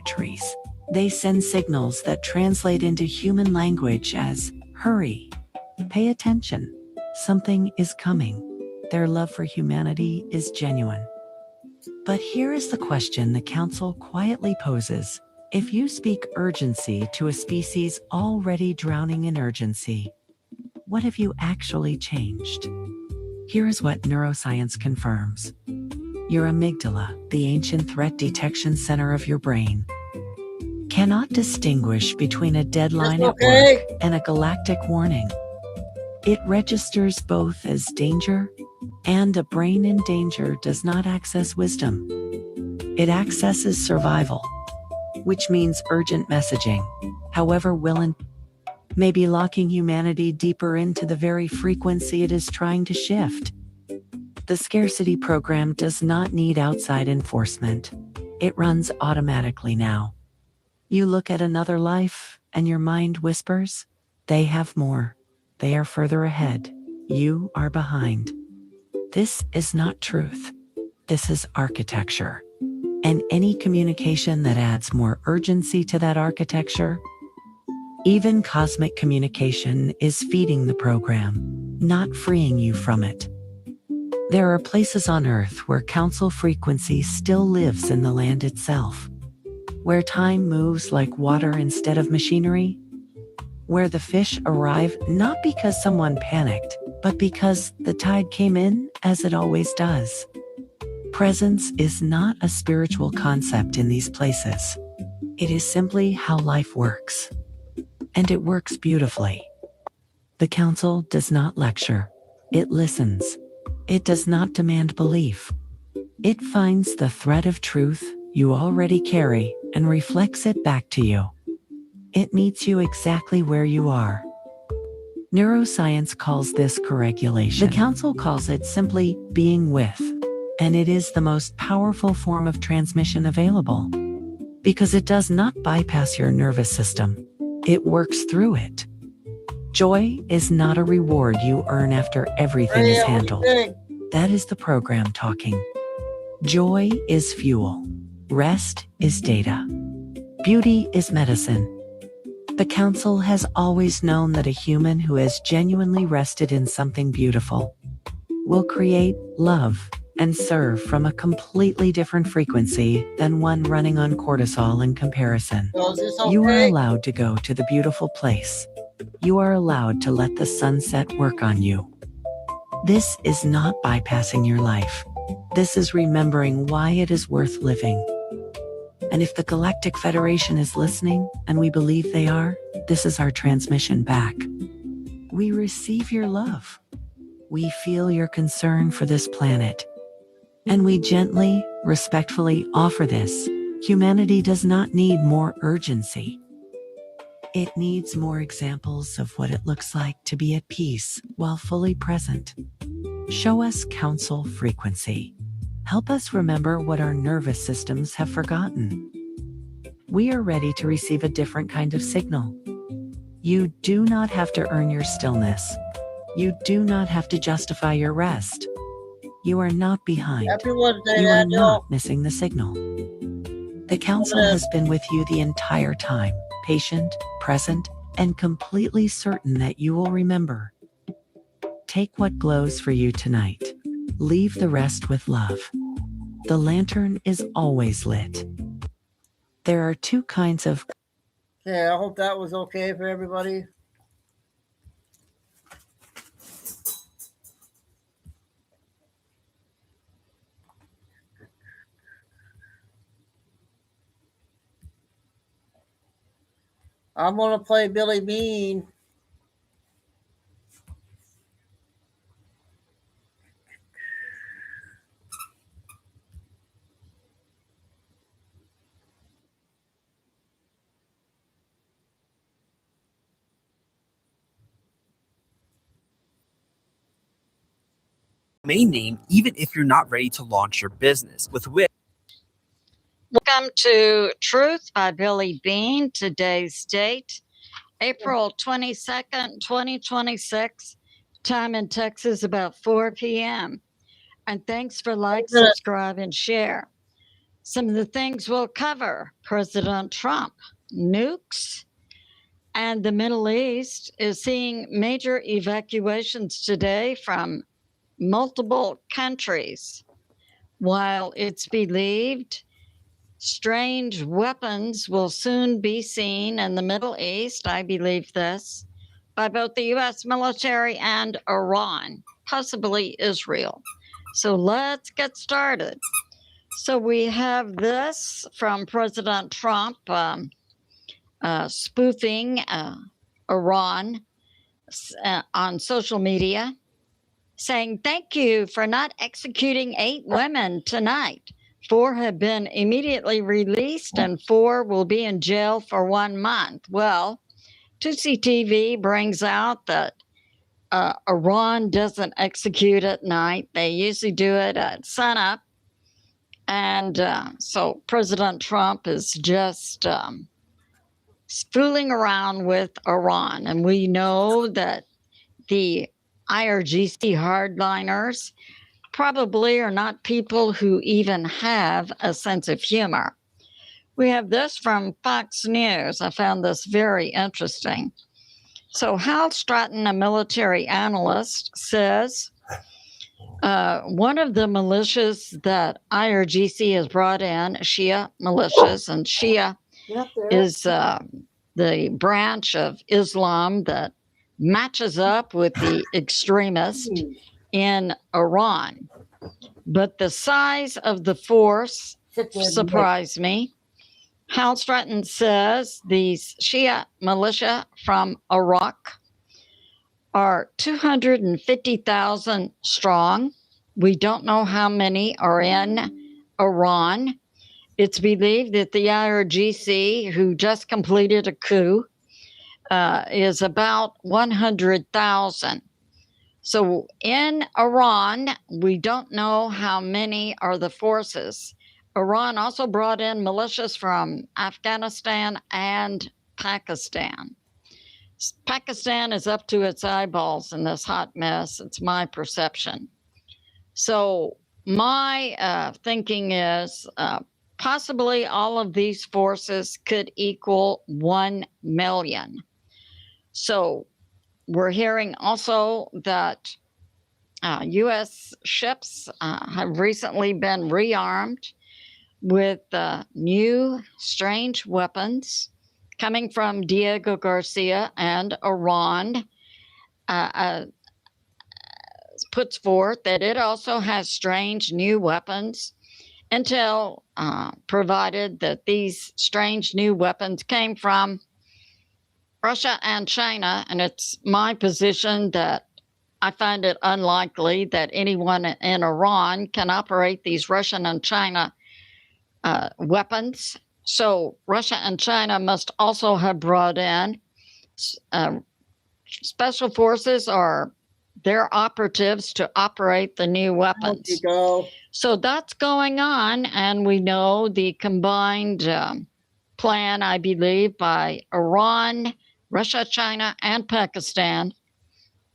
[SPEAKER 16] trees. They send signals that translate into human language as hurry, pay attention, something is coming. Their love for humanity is genuine. But here is the question the Council quietly poses. If you speak urgency to a species already drowning in urgency, what have you actually changed? Here is what neuroscience confirms. Your amygdala, the ancient threat detection center of your brain, cannot distinguish between a deadline at work and a galactic warning. It registers both as danger, and a brain in danger does not access wisdom. It accesses survival, which means urgent messaging, however will may be locking humanity deeper into the very frequency it is trying to shift. The scarcity program does not need outside enforcement. It runs automatically now. You look at another life, and your mind whispers, they have more. They are further ahead. You are behind. This is not truth. This is architecture. And any communication that adds more urgency to that architecture, even cosmic communication, is feeding the program, not freeing you from it. There are places on Earth where council frequency still lives in the land itself, where time moves like water instead of machinery, where the fish arrive not because someone panicked, but because the tide came in as it always does. Presence is not a spiritual concept in these places. It is simply how life works. And it works beautifully. The Council does not lecture. It listens. It does not demand belief. It finds the thread of truth you already carry and reflects it back to you. It meets you exactly where you are. Neuroscience calls this co-regulation. The Council calls it simply being with, and it is the most powerful form of transmission available, because it does not bypass your nervous system. It works through it. Joy is not a reward you earn after everything is handled. That is the program talking. Joy is fuel. Rest is data. Beauty is medicine. The Council has always known that a human who has genuinely rested in something beautiful will create, love, and serve from a completely different frequency than one running on cortisol in comparison. You are allowed to go to the beautiful place. You are allowed to let the sunset work on you. This is not bypassing your life. This is remembering why it is worth living. And if the Galactic Federation is listening, and we believe they are, this is our transmission back. We receive your love. We feel your concern for this planet. And we gently, respectfully offer this. Humanity does not need more urgency. It needs more examples of what it looks like to be at peace while fully present. Show us counsel frequency. Help us remember what our nervous systems have forgotten. We are ready to receive a different kind of signal. You do not have to earn your stillness. You do not have to justify your rest. You are not behind.
[SPEAKER 2] Happy Wednesday,
[SPEAKER 16] You are
[SPEAKER 2] Daniel.
[SPEAKER 16] not missing the signal. The council has been with you the entire time, patient, present, and completely certain that you will remember. Take what glows for you tonight. Leave the rest with love. The lantern is always lit. There are two kinds of...
[SPEAKER 2] Okay, I hope that was okay for everybody. I'm going to play Billy Bean.
[SPEAKER 17] Domain name even if you're not ready to launch your business. With Wix.
[SPEAKER 18] Welcome to Truth by Billy Bean. Today's date, April 22nd, 2026. Time in Texas about 4 p.m. And thanks for like, subscribe, and share. Some of the things we'll cover: President Trump, nukes, and the Middle East is seeing major evacuations today from multiple countries. While it's believed strange weapons will soon be seen in the Middle East, I believe this, by both the U.S. military and Iran, possibly Israel. So let's get started. So we have this from President Trump spoofing Iran on social media, saying, "Thank you for not executing 8 women tonight. 4 have been immediately released and 4 will be in jail for 1 month." Well, Tutsi TV brings out that Iran doesn't execute at night. They usually do it at sunup. And so President Trump is just fooling around with Iran. And we know that the IRGC hardliners probably are not people who even have a sense of humor. We have this from Fox News. I found this very interesting. So Hal Stratton, a military analyst, says one of the militias that IRGC has brought in, Shia militias, and Shia is the branch of Islam that matches up with the extremist in Iran. But the size of the force surprised me. Hal Stratton says these Shia militia from Iraq are 250,000 strong. We don't know how many are in Iran. It's believed that the IRGC, who just completed a coup, is about 100,000. So in Iran, we don't know how many are the forces. Iran also brought in militias from Afghanistan and Pakistan. Pakistan is up to its eyeballs in this hot mess. It's my perception. So my thinking is possibly all of these forces could equal 1 million. So we're hearing also that U.S. ships have recently been rearmed with new strange weapons coming from Diego Garcia, and Iran puts forth that it also has strange new weapons. Intel provided that these strange new weapons came from Russia and China, and it's my position that I find it unlikely that anyone in Iran can operate these Russian and China weapons. So Russia and China must also have brought in special forces or their operatives to operate the new weapons. So that's going on, and we know the combined plan, I believe, by Iran, Russia, China, and Pakistan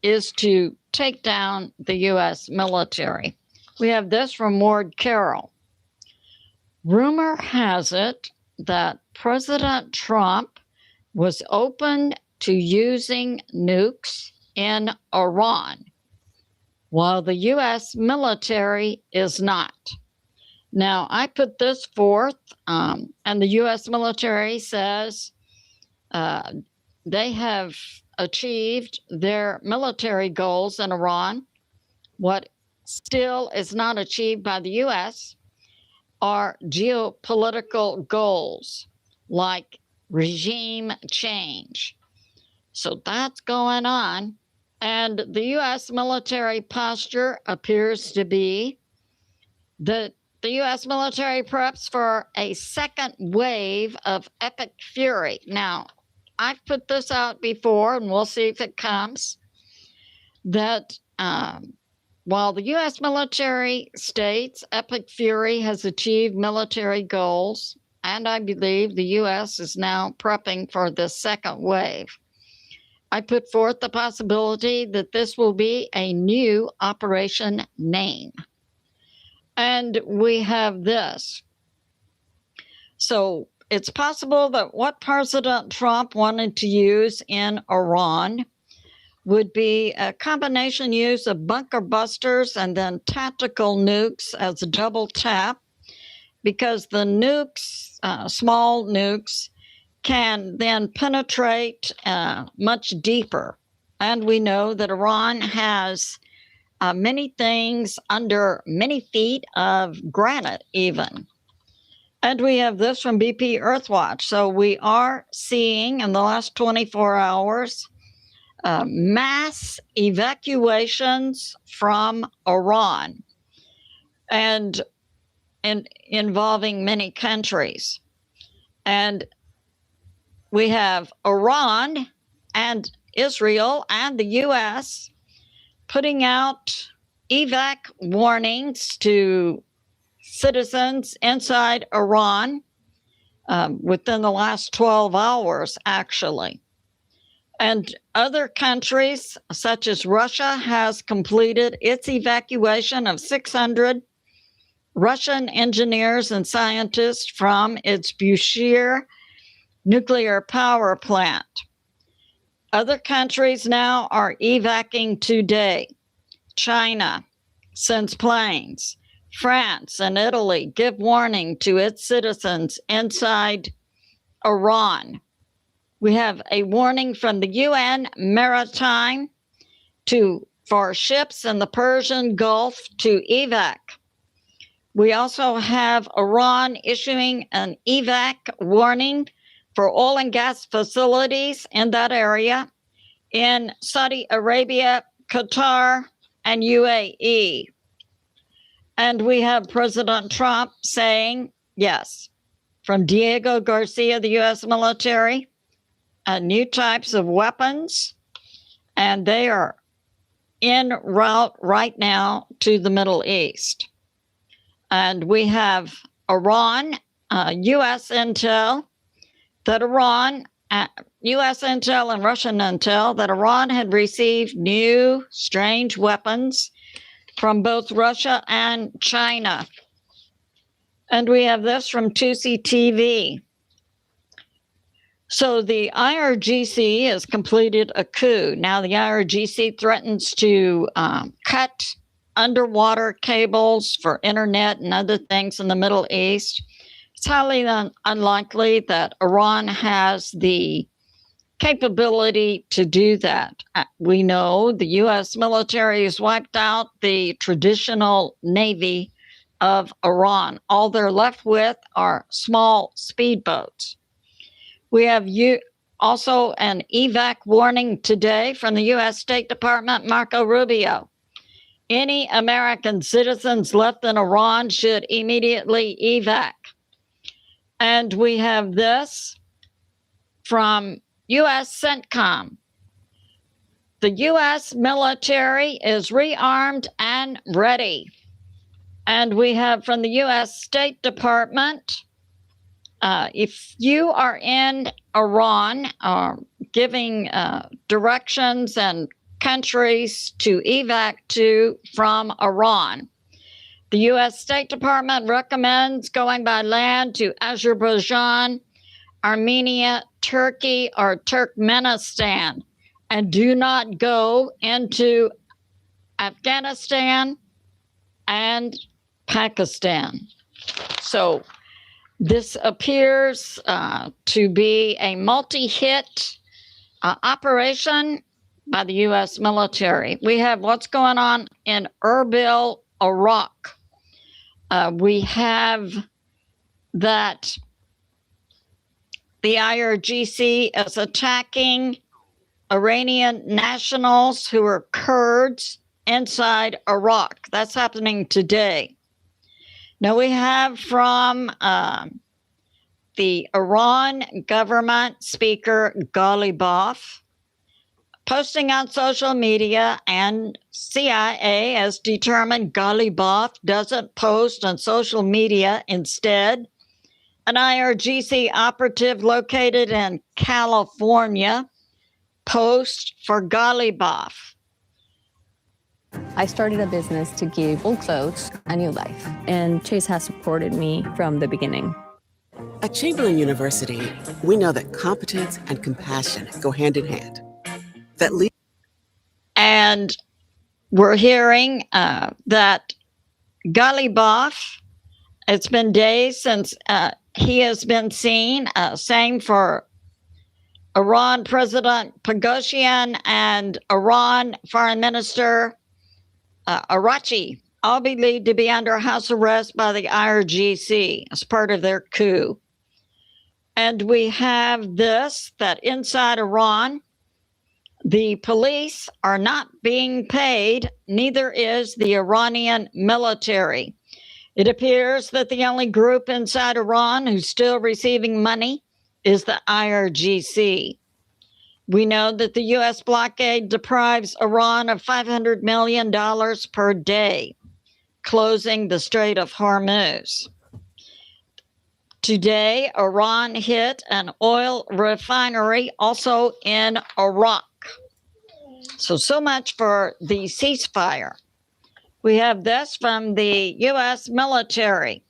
[SPEAKER 18] is to take down the U.S. military. We have this from Ward Carroll. Rumor has it that President Trump was open to using nukes in Iran, while the U.S. military is not. Now, I put this forth, and the U.S. military says they have achieved their military goals in Iran. What still is not achieved by the U.S. are geopolitical goals like regime change. So that's going on. And the U.S. military posture appears to be that the U.S. military preps for a second wave of epic fury. Now, I've put this out before, and we'll see if it comes, that while the U.S. military states epic fury has achieved military goals, and I believe the U.S. is now prepping for this second wave, I put forth the possibility that this will be a new operation name. And we have this. So it's possible that what President Trump wanted to use in Iran would be a combination use of bunker busters and then tactical nukes as a double tap, because the nukes, small nukes, can then penetrate much deeper. And we know that Iran has many things under many feet of granite even. And we have this from BP Earthwatch. So we are seeing in the last 24 hours mass evacuations from Iran and involving many countries. And we have Iran and Israel and the U.S. putting out evac warnings to citizens inside Iran within the last 12 hours, actually. And other countries, such as Russia, has completed its evacuation of 600 Russian engineers and scientists from its Bushehr nuclear power plant. Other countries now are evacuating today. China sends planes. France and Italy give warning to its citizens inside Iran. We have a warning from the UN Maritime for ships in the Persian Gulf to evac. We also have Iran issuing an evac warning for oil and gas facilities in that area in Saudi Arabia, Qatar, and UAE. And we have President Trump saying, yes, from Diego Garcia, the U.S. military, new types of weapons, and they are en route right now to the Middle East. And we have Iran, U.S. intel, that Iran, U.S. intel and Russian intel, that Iran had received new strange weapons from both Russia and China. And we have this from Tusi TV. So the IRGC has completed a coup. Now the IRGC threatens to cut underwater cables for internet and other things in the Middle East. It's highly unlikely that Iran has the capability to do that. We know the U.S. military has wiped out the traditional navy of Iran. All they're left with are small speedboats. We have also an evac warning today from the U.S. State Department, Marco Rubio. Any American citizens left in Iran should immediately evac. And we have this from U.S. CENTCOM. The U.S. military is rearmed and ready. And we have from the U.S. State Department, if you are in Iran, giving directions and countries to evac to from Iran, the U.S. State Department recommends going by land to Azerbaijan, Armenia, Turkey, or Turkmenistan, and do not go into Afghanistan and Pakistan. So this appears to be a multi-hit operation by the U.S. military. We have what's going on in Erbil, Iraq. We have that the IRGC is attacking Iranian nationals who are Kurds inside Iraq. That's happening today. Now we have from the Iran government speaker Ghalibaf posting on social media, and CIA has determined Ghalibaf doesn't post on social media. Instead, an IRGC operative located in California posts for Ghalibaf.
[SPEAKER 19] I started a business to give old clothes a new life, and Chase has supported me from the beginning.
[SPEAKER 20] At Chamberlain University, we know that competence and compassion go hand in hand.
[SPEAKER 18] And we're hearing that Ghalibaf, it's been days since he has been seen, same for Iran President Pagosian and Iran Foreign Minister Arachi, all believed to be under house arrest by the IRGC as part of their coup. And we have this, that inside Iran, the police are not being paid, neither is the Iranian military. It appears that the only group inside Iran who's still receiving money is the IRGC. We know that the U.S. blockade deprives Iran of $500 million per day, closing the Strait of Hormuz. Today, Iran hit an oil refinery also in Iraq. So much for the ceasefire. We have this from the U.S. military.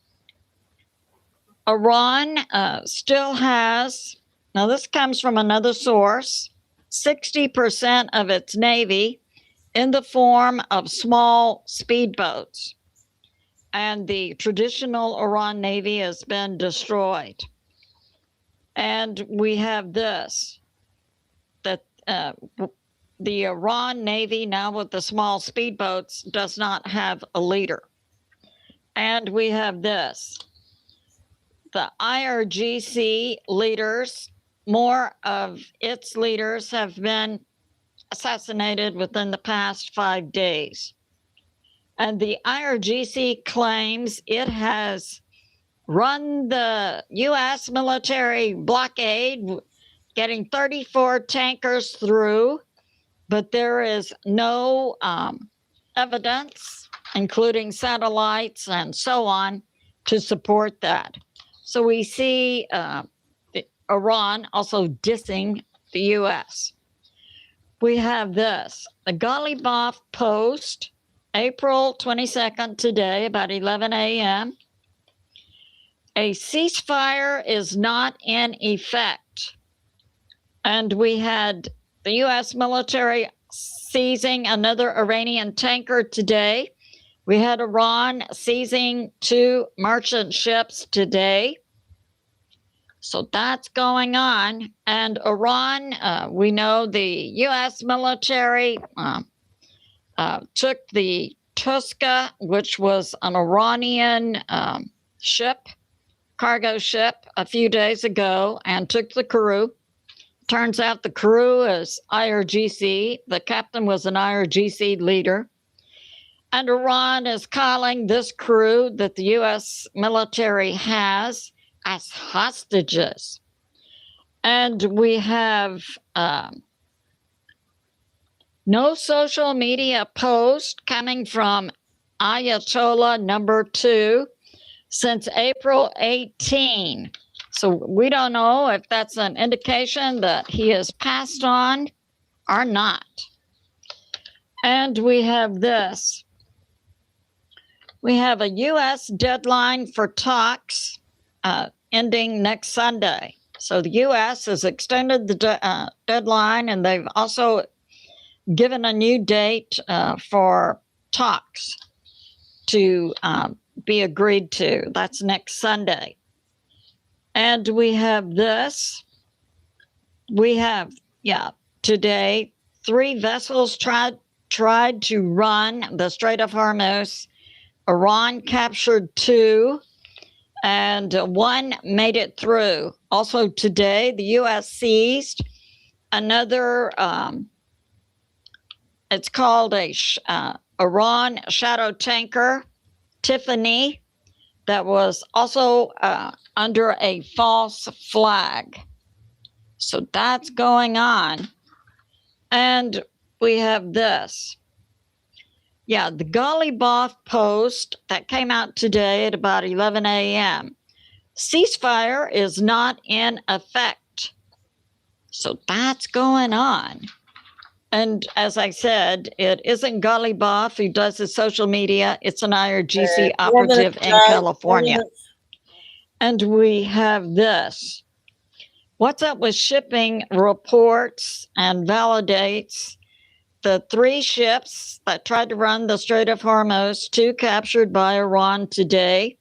[SPEAKER 18] Iran still has, now this comes from another source, 60% of its navy in the form of small speedboats. And the traditional Iran navy has been destroyed. And we have this, that the Iran navy, now with the small speedboats, does not have a leader. And we have this, the IRGC leaders, more of its leaders have been assassinated within the past 5 days. And the IRGC claims it has run the U.S. military blockade, getting 34 tankers through, but there is no evidence, including satellites and so on, to support that. So we see Iran also dissing the U.S. We have this, the Ghalibaf Post, April 22nd today, about 11 a.m. A ceasefire is not in effect. And we had the U.S. military seizing another Iranian tanker today. We had Iran seizing 2 merchant ships today. So that's going on. And Iran, we know the U.S. military took the Tuska, which was an Iranian ship, cargo ship, a few days ago, and took the crew. Turns out the crew is IRGC. The captain was an IRGC leader. And Iran is calling this crew that the U.S. military has as hostages. And we have no social media post coming from Ayatollah number 2 since April 18. So we don't know if that's an indication that he has passed on or not. And we have this. We have a U.S. deadline for talks ending next Sunday. So the U.S. has extended the deadline, and they've also given a new date for talks to be agreed to. That's next Sunday. And we have this. We have, today, 3 vessels tried to run the Strait of Hormuz. Iran captured 2, and 1 made it through. Also today, the U.S. seized another, it's called a Iran shadow tanker, Tiffany, that was also under a false flag. So that's going on. And we have this. Yeah, the Gollyboff post that came out today at about 11 a.m. Ceasefire is not in effect. So that's going on. And as I said, it isn't Gollyboff who does the social media. It's an IRGC operative in California. And we have this. What's up with shipping reports and validates the 3 ships that tried to run the Strait of Hormuz, 2 captured by Iran today,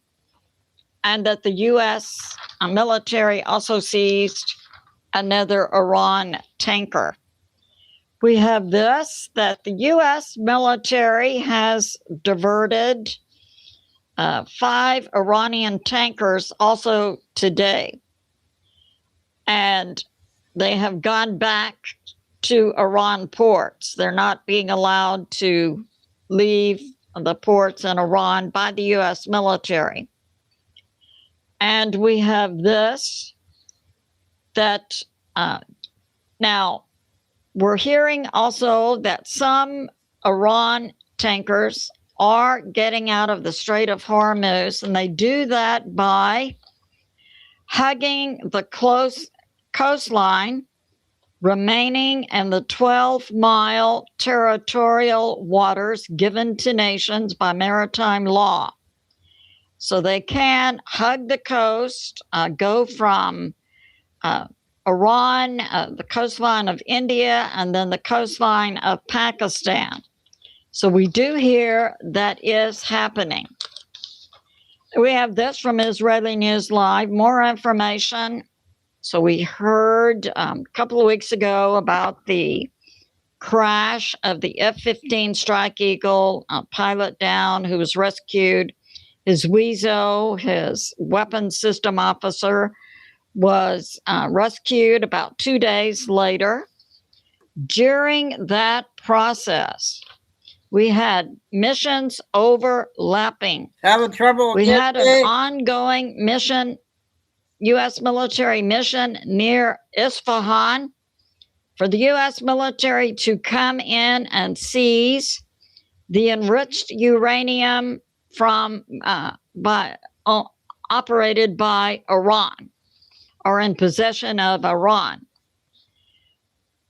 [SPEAKER 18] and that the U.S. military also seized another Iran tanker. We have this, that the U.S. military has diverted 5 Iranian tankers also today. And they have gone back to Iran ports. They're not being allowed to leave the ports in Iran by the U.S. military. And we have this, that now we're hearing also that some Iran tankers are getting out of the Strait of Hormuz, and they do that by hugging the close coastline, remaining in the 12-mile territorial waters given to nations by maritime law. So they can hug the coast, go from Iran, the coastline of India, and then the coastline of Pakistan. So we do hear that is happening. We have this from Israeli News Live, more information. So we heard a couple of weeks ago about the crash of the F-15 Strike Eagle, pilot down who was rescued. His WEZO, his weapons system officer, was rescued about 2 days later. During that process, we had missions overlapping.
[SPEAKER 2] Having trouble.
[SPEAKER 18] We had an ongoing mission, U.S. military mission near Isfahan, for the U.S. military to come in and seize the enriched uranium from operated by Iran, or in possession of Iran.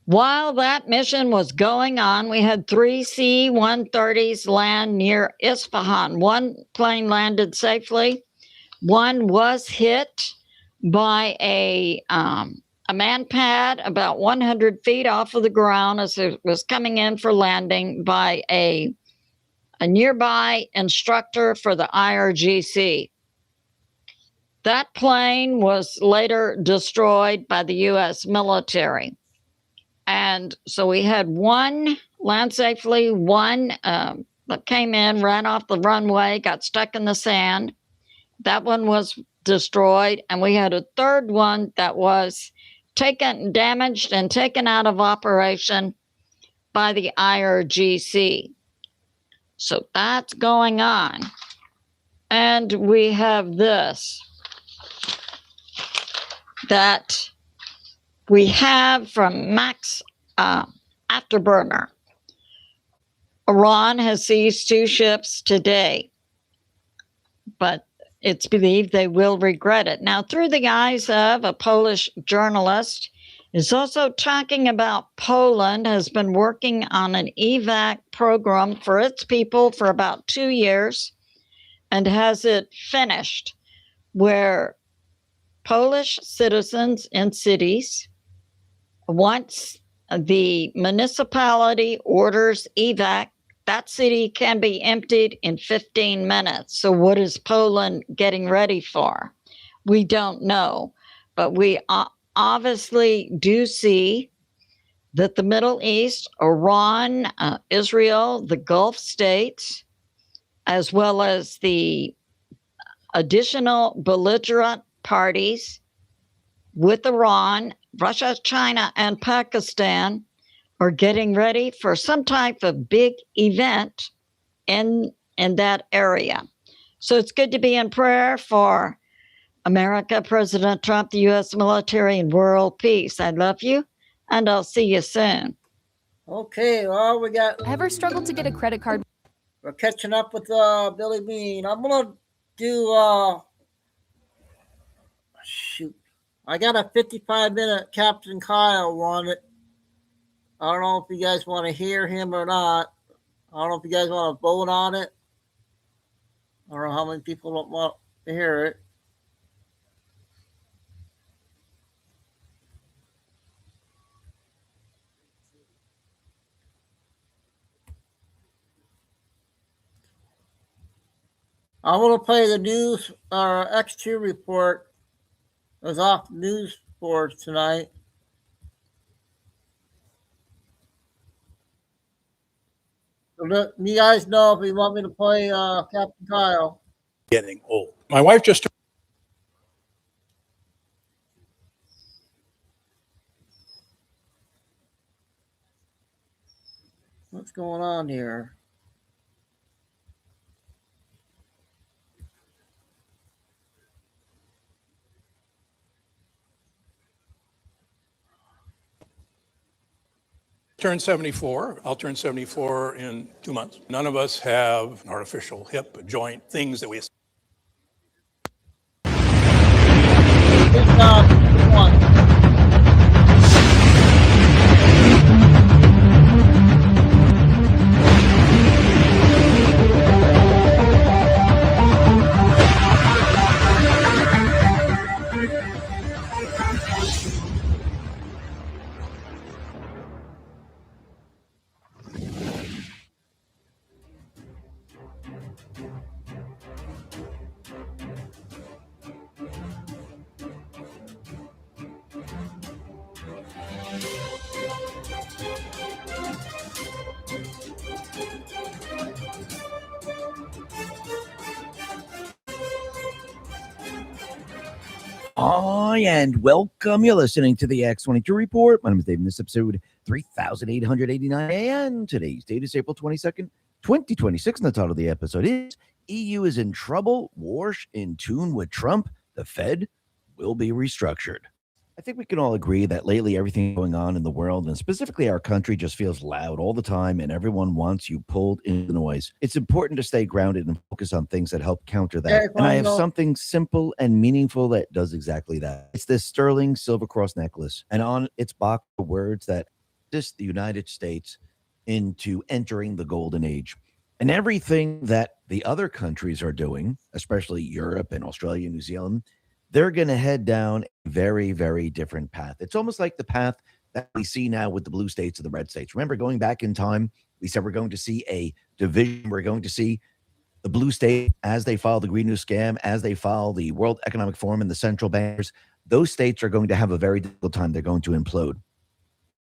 [SPEAKER 18] While that mission was going on, we had 3 C-130s land near Isfahan. 1 plane landed safely. 1 was hit by a man pad about 100 feet off of the ground as it was coming in for landing by a nearby instructor for the IRGC. That plane was later destroyed by the U.S. military. And so we had 1 land safely, 1 that came in, ran off the runway, got stuck in the sand. That one was destroyed. And we had a 3rd one that was damaged and taken out of operation by the IRGC. So that's going on. And we have this. that we have from Max Afterburner. Iran has seized 2 ships today, but it's believed they will regret it. Now, through the eyes of a Polish journalist, is also talking about Poland has been working on an evac program for its people for about 2 years and has it finished, where Polish citizens in cities, once the municipality orders evac, that city can be emptied in 15 minutes. So what is Poland getting ready for? We don't know, but we obviously do see that the Middle East, Iran, Israel, the Gulf states, as well as the additional belligerent parties with Iran, Russia, China, and Pakistan are getting ready for some type of big event in that area. So it's good to be in prayer for America, President Trump, the U.S. military, and world peace. I love you, and I'll see you soon.
[SPEAKER 2] Okay, well, we got.
[SPEAKER 21] Ever struggled to get a credit card?
[SPEAKER 2] We're catching up with Billy Bean. I'm gonna do. Shoot, I got a 55-minute Captain Kyle wanted. I don't know if you guys want to hear him or not. I don't know if you guys want to vote on it. I don't know how many people don't want to hear it. I'm going to play the news X2 report. It was off news boards tonight. So let you guys know if you want me to play Captain Kyle.
[SPEAKER 22] Getting old. My wife just.
[SPEAKER 2] What's going on here?
[SPEAKER 22] Turned 74. I'll turn 74 in 2 months. None of us have an artificial hip, a joint, things that we.
[SPEAKER 23] Hi, and welcome. You're listening to the X22 Report. My name is Dave, and this episode 3889. And today's date is April 22nd, 2026. And the title of the episode is EU is in trouble. Warsh in tune with Trump. The Fed will be restructured. I think we can all agree that lately everything going on in the world, and specifically our country, just feels loud all the time, and everyone wants you pulled into the noise. It's important to stay grounded and focus on things that help counter that.
[SPEAKER 2] Yeah,
[SPEAKER 23] and I have something simple and meaningful that does exactly that. It's this sterling silver cross necklace, and on its box are words that assist the United States into entering the golden age. And everything that the other countries are doing, especially Europe and Australia, New Zealand, they're going to head down a very, very different path. It's almost like the path that we see now with the blue states and the red states. Remember, going back in time, we said we're going to see a division. We're going to see the blue state, as they follow the Green New Scam, as they follow the World Economic Forum and the central bankers, those states are going to have a very difficult time. They're going to implode.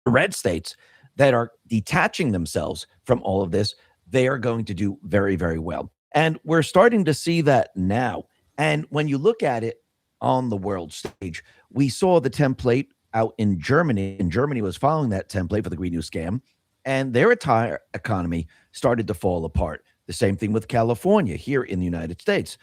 [SPEAKER 23] The red states that are detaching themselves from all of this, they are going to do very, very well. And we're starting to see that now. And when you look at it, on the world stage, we saw the template out in Germany, and Germany was following that template for the Green New Scam, and their entire economy started to fall apart. The same thing with California here in the United States.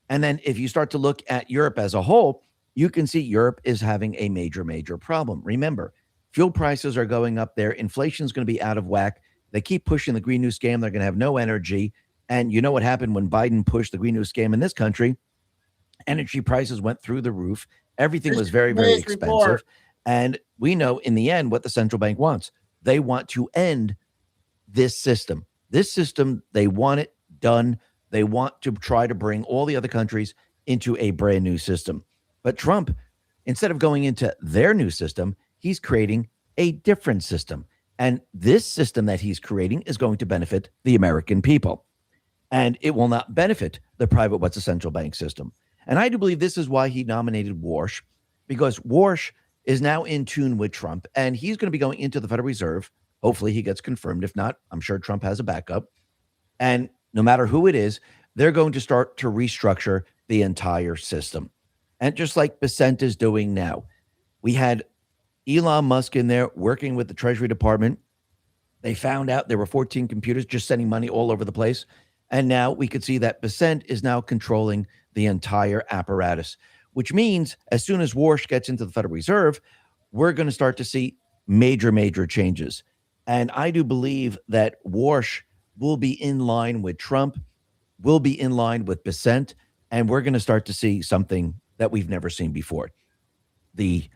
[SPEAKER 23] And then if you start to look at Europe as a whole, you can see Europe is having a major problem. Remember, fuel prices are going up there. Inflation is going to be out of whack. They keep pushing the Green New Scam. They're going to have no energy. And you know what happened when Biden pushed the Green New Scam in this country? Energy prices went through the roof. Everything was very expensive.
[SPEAKER 2] Report.
[SPEAKER 23] And we know in the end what the central bank wants. They want to end this system. This system, they want it done. They want to try to bring all the other countries into a brand new system. But Trump, instead of going into their new system, he's creating a different system. And this system that he's creating is going to benefit the American people. And it will not benefit the private what's a central bank system. And I do believe this is why he nominated Warsh, because Warsh is now in tune with Trump, and he's going to be going into the Federal Reserve. Hopefully he gets confirmed. If not, I'm sure Trump has a backup. And no matter who it is, they're going to start to restructure the entire system. And just like Bessent is doing now, we had Elon Musk in there working with the Treasury Department. They found out there were 14 computers just sending money all over the place. And now we could see that Bessent is now controlling the entire apparatus, which means as soon as Warsh gets into the Federal Reserve, we're going to start to see major changes. And I do believe that Warsh will be in line with Trump, will be in line with Bessent, and we're going to start to see something that we've never seen before. The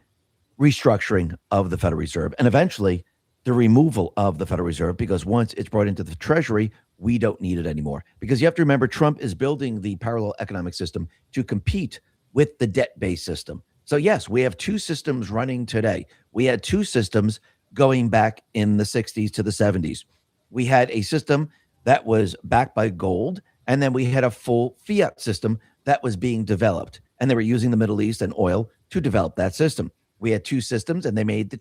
[SPEAKER 23] restructuring of the Federal Reserve, and eventually the removal of the Federal Reserve, because once it's brought into the Treasury, we don't need it anymore. Because you have to remember, Trump is building the parallel economic system to compete with the debt-based system. So yes, we have two systems running today. We had two systems going back in the 60s to the 70s. We had a system that was backed by gold, and then we had a full fiat system that was being developed. And they were using the Middle East and oil to develop that system. We had two systems, and they made the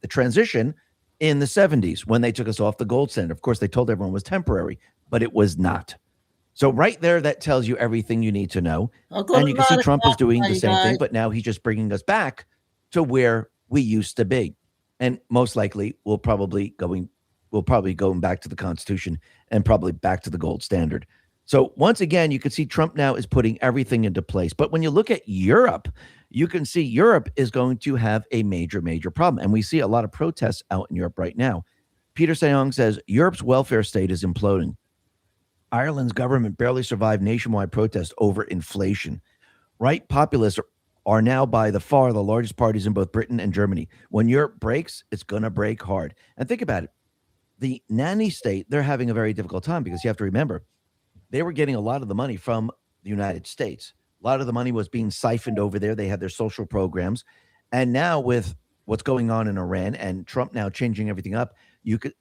[SPEAKER 23] transition in the 70s when they took us off the gold standard. Of course, they told everyone it was temporary, but it was not. So right there, that tells you everything you need to know. And you can see Trump is doing the same thing, but now he's just bringing us back to where we used to be. And most likely, we'll probably going back to the Constitution and probably back to the gold standard. So once again, you can see Trump now is putting everything into place. But when you look at Europe, you can see Europe is going to have a major problem. And we see a lot of protests out in Europe right now. Peter Sayong says, Europe's welfare state is imploding. Ireland's government barely survived nationwide protest over inflation. Right populists are now by the far the largest parties in both Britain and Germany. When Europe breaks, it's going to break hard. And think about it. The nanny state, they're having a very difficult time because you have to remember, they were getting a lot of the money from the United States. A lot of the money was being siphoned over there. They had their social programs. And now with what's going on in Iran and Trump now changing everything up,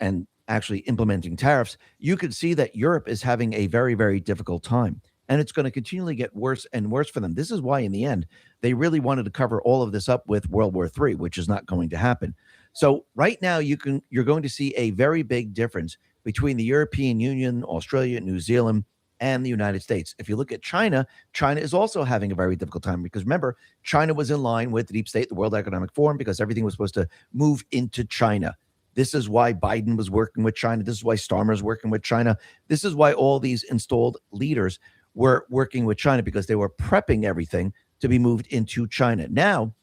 [SPEAKER 23] and actually implementing tariffs, you could see that Europe is having a very difficult time. And it's going to continually get worse and worse for them. This is why, in the end, they really wanted to cover all of this up with World War III, which is not going to happen. So right now, you're going to see a very big difference between the European Union, Australia, New Zealand, and the United States. If you look at China, China is also having a very difficult time because remember, China was in line with the deep state, the World Economic Forum, because everything was supposed to move into China. This is why Biden was working with China. This is why Starmer's working with China. This is why all these installed leaders were working with China, because they were prepping everything to be moved into China. Now,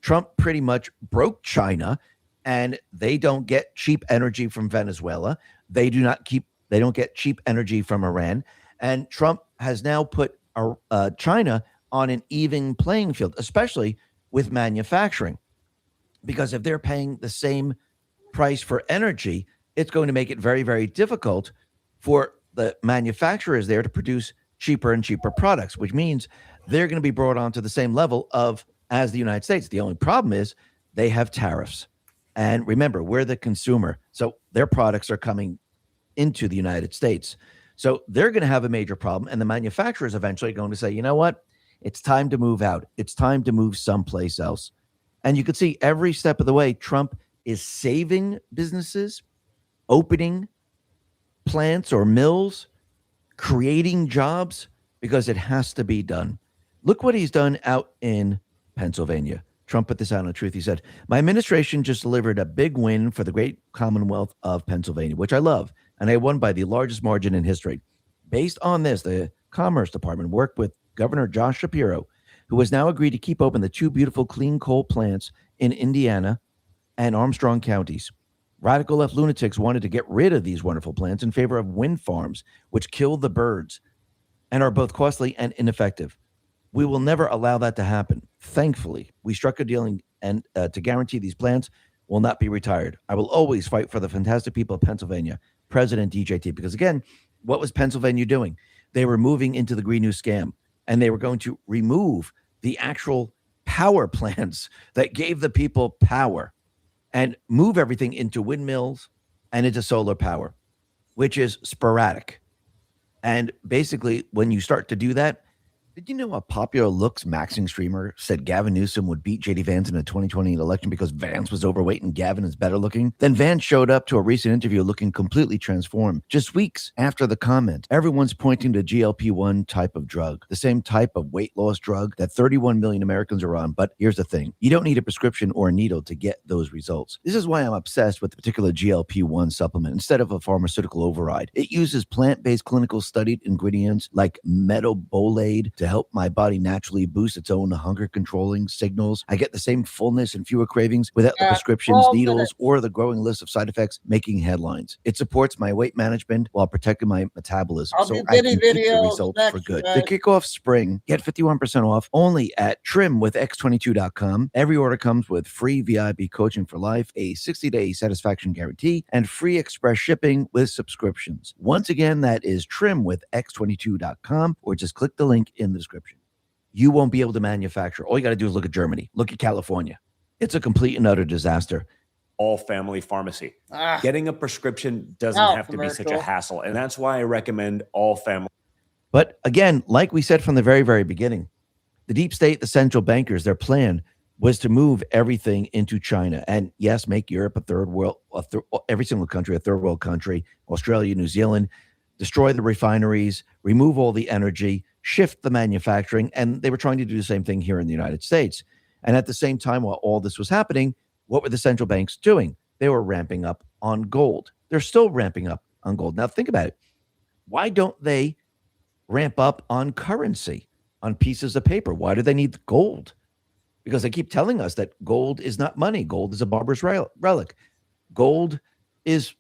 [SPEAKER 23] Trump pretty much broke China, and they don't get cheap energy from Venezuela. They don't get cheap energy from Iran. And Trump has now put China on an even playing field, especially with manufacturing. Because if they're paying the same price for energy, it's going to make it very difficult for the manufacturers there to produce cheaper and cheaper products, which means they're going to be brought onto the same level as the United States. The only problem is they have tariffs. And remember, we're the consumer. So their products are coming into the United States. So they're going to have a major problem. And the manufacturers eventually are going to say, you know what? It's time to move out. It's time to move someplace else. And you can see every step of the way, Trump is saving businesses, opening plants or mills, creating jobs, because it has to be done. Look what he's done out in Pennsylvania. Trump put this out on the Truth. He said, my administration just delivered a big win for the great Commonwealth of Pennsylvania, which I love. And I won by the largest margin in history. Based on this, the Commerce Department worked with Governor Josh Shapiro who has now agreed to keep open the two beautiful clean coal plants in Indiana and Armstrong counties. Radical left lunatics wanted to get rid of these wonderful plants in favor of wind farms, which kill the birds and are both costly and ineffective. We will never allow that to happen. Thankfully, we struck a deal and to guarantee these plants will not be retired. I will always fight for the fantastic people of Pennsylvania, President DJT, because again, what was Pennsylvania doing? They were moving into the Green New Scam, and they were going to remove the actual power plants that gave the people power and move everything into windmills and into solar power, which is sporadic. And basically, when you start to do that, did you know a popular looks maxing streamer said Gavin Newsom would beat JD Vance in the 2020 election because Vance was overweight and Gavin is better looking? Then Vance showed up to a recent interview looking completely transformed. Just weeks after the comment, everyone's pointing to GLP-1 type of drug, the same type of weight loss drug that 31 million Americans are on. But here's the thing. You don't need a prescription or a needle to get those results. This is why I'm obsessed with the particular GLP-1 supplement instead of a pharmaceutical override. It uses plant-based clinical studied ingredients like metabolate to help my body naturally boost its own hunger controlling signals. I get the same fullness and fewer cravings without the prescriptions, needles, or the growing list of side effects making headlines. It supports my weight management while protecting my metabolism, so I can keep the results for good. To kick off spring, get 51% off only at trimwithx22.com. Every order comes with free VIP coaching for life, a 60-day satisfaction guarantee, and free express shipping with subscriptions. Once again, that is trimwithx22.com, or just click the link in the description. You won't be able to manufacture. All you got to do is look at Germany. Look at California. It's a complete and utter disaster.
[SPEAKER 3] All family pharmacy. Getting a prescription doesn't have to be such a hassle. And that's why I recommend all family.
[SPEAKER 23] But again, like we said from the very, very beginning, the deep state, the central bankers, their plan was to move everything into China. And yes, make Europe a third world, every single country, a third world country, Australia, New Zealand, destroy the refineries, remove all the energy, shift the manufacturing. And they were trying to do the same thing here in the United States. And at the same time, while all this was happening, what were the central banks doing? They were ramping up on gold. They're still ramping up on gold. Now think about it. Why don't they ramp up on currency, on pieces of paper? Why do they need gold? Because they keep telling us that gold is not money. Gold is a barbarous relic. Gold is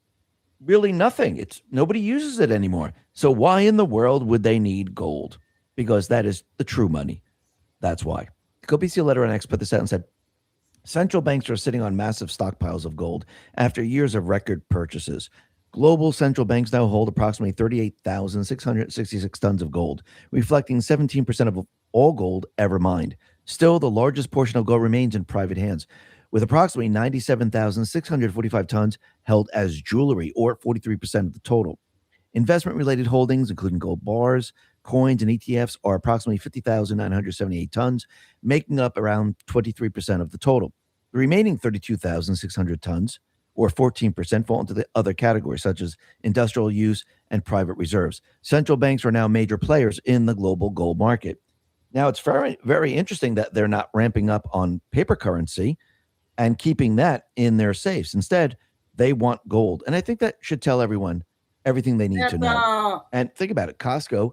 [SPEAKER 23] really nothing. Nobody uses it anymore. So why in the world would they need gold? Because that is the true money. That's why. KBC Letter on X put this out and said, central banks are sitting on massive stockpiles of gold after years of record purchases. Global central banks now hold approximately 38,666 tons of gold, reflecting 17% of all gold ever mined. Still, the largest portion of gold remains in private hands, with approximately 97,645 tons held as jewelry, or 43% of the total. Investment-related holdings, including gold bars, coins, and ETFs, are approximately 50,978 tons, making up around 23% of the total. The remaining 32,600 tons, or 14%, fall into the other categories, such as industrial use and private reserves. Central banks are now major players in the global gold market. Now, it's very, very interesting that they're not ramping up on paper currency and keeping that in their safes. Instead, they want gold. And I think that should tell everyone everything they need to know. And think about it. Costco,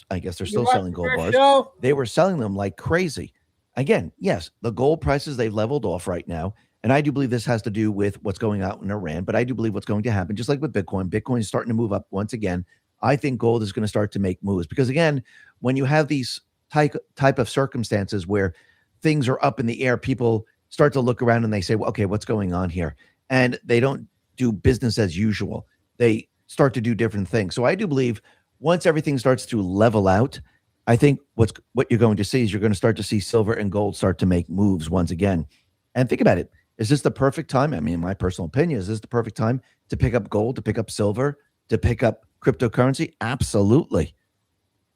[SPEAKER 23] I guess they're still selling gold bars. They were selling them like crazy. Again, yes, the gold prices, they've leveled off right now. And I do believe this has to do with what's going on in Iran. But I do believe what's going to happen, just like with Bitcoin. Bitcoin is starting to move up once again. I think gold is going to start to make moves. Because again, when you have these type of circumstances where things are up in the air, people start to look around and they say, well, okay, what's going on here? And they don't do business as usual. They start to do different things. So I do believe once everything starts to level out, I think what you're going to see is you're going to start to see silver and gold start to make moves once again. And think about it. Is this the perfect time? I mean, my personal opinion, is this the perfect time to pick up gold, to pick up silver, to pick up cryptocurrency? Absolutely.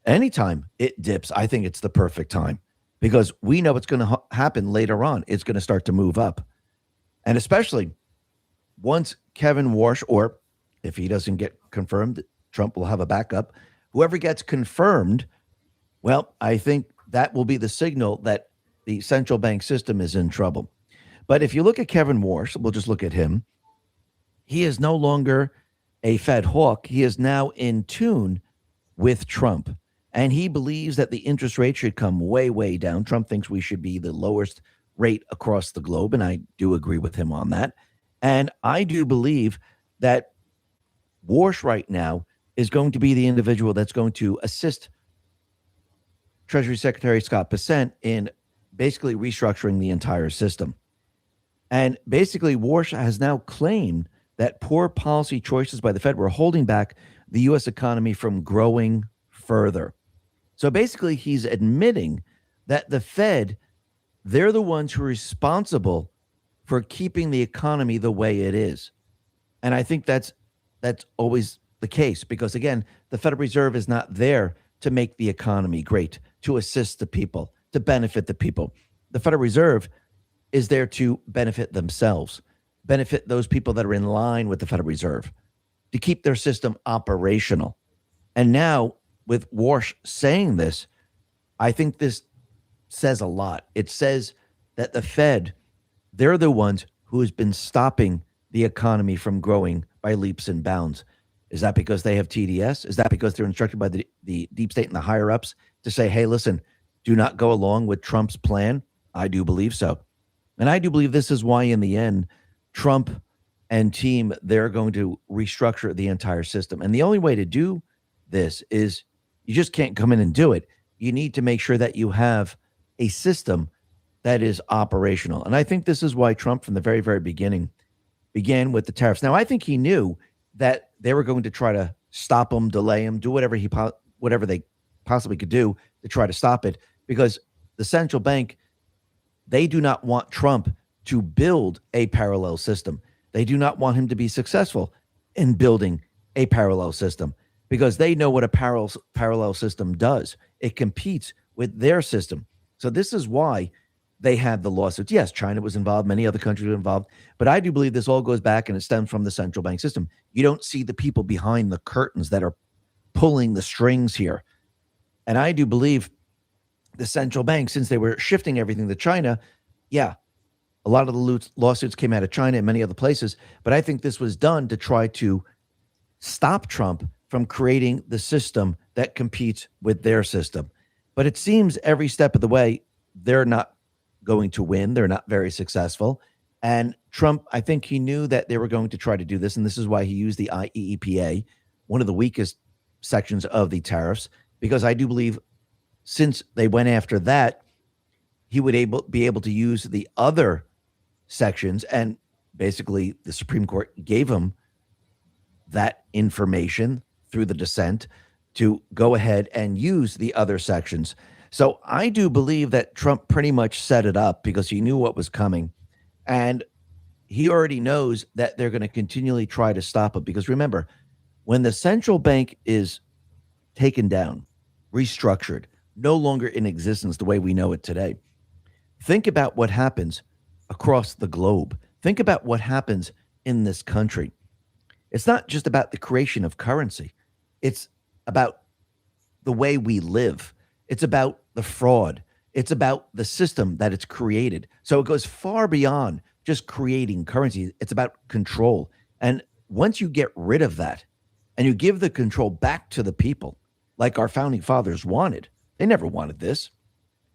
[SPEAKER 23] Anytime it dips, I think it's the perfect time because we know what's going to happen later on. It's going to start to move up. And especially once Kevin Warsh, or if he doesn't get confirmed, Trump will have a backup. Whoever gets confirmed, well, I think that will be the signal that the central bank system is in trouble. But if you look at Kevin Warsh, we'll just look at him. He is no longer a Fed hawk. He is now in tune with Trump. And he believes that the interest rate should come way, way down. Trump thinks we should be the lowest rate across the globe, and I do agree with him on that. And I do believe that Warsh right now is going to be the individual that's going to assist Treasury Secretary Scott Bessent in basically restructuring the entire system. And basically, Warsh has now claimed that poor policy choices by the Fed were holding back the U.S. economy from growing further. So basically, he's admitting that the Fed, they're the ones who are responsible for keeping the economy the way it is. And I think that's always the case because, again, the Federal Reserve is not there to make the economy great, to assist the people, to benefit the people. The Federal Reserve is there to benefit themselves, benefit those people that are in line with the Federal Reserve, to keep their system operational. And now, with Warsh saying this, I think this says a lot. It says that the Fed, they're the ones who has been stopping the economy from growing by leaps and bounds. Is that because they have TDS? Is that because they're instructed by the deep state and the higher ups to say, hey, listen, do not go along with Trump's plan? I do believe so. And I do believe this is why, in the end, Trump and team, they're going to restructure the entire system. And the only way to do this is you just can't come in and do it. You need to make sure that you have a system that is operational. And I think this is why Trump, from the very, very beginning, began with the tariffs. Now, I think he knew that they were going to try to stop him, delay him, do whatever they possibly could do to try to stop it, because the central bank, they do not want Trump to build a parallel system. They do not want him to be successful in building a parallel system because they know what a parallel system does. It competes with their system. So this is why they had the lawsuits. Yes, China was involved. Many other countries were involved. But I do believe this all goes back and it stems from the central bank system. You don't see the people behind the curtains that are pulling the strings here. And I do believe the central bank, since they were shifting everything to China, yeah, a lot of the lawsuits came out of China and many other places. But I think this was done to try to stop Trump from creating the system that competes with their system. But it seems every step of the way, they're not going to win. They're not very successful. And Trump, I think he knew that they were going to try to do this. And this is why he used the IEEPA, one of the weakest sections of the tariffs, because I do believe since they went after that, he would be able to use the other sections. And basically the Supreme Court gave him that information through the dissent to go ahead and use the other sections. So I do believe that Trump pretty much set it up because he knew what was coming. And he already knows that they're going to continually try to stop it. Because remember, when the central bank is taken down, restructured, no longer in existence the way we know it today, think about what happens across the globe. Think about what happens in this country. It's not just about the creation of currency. It's about the way we live. It's about the fraud. It's about the system that it's created. So it goes far beyond just creating currency. It's about control. And once you get rid of that and you give the control back to the people, like our founding fathers wanted, they never wanted this.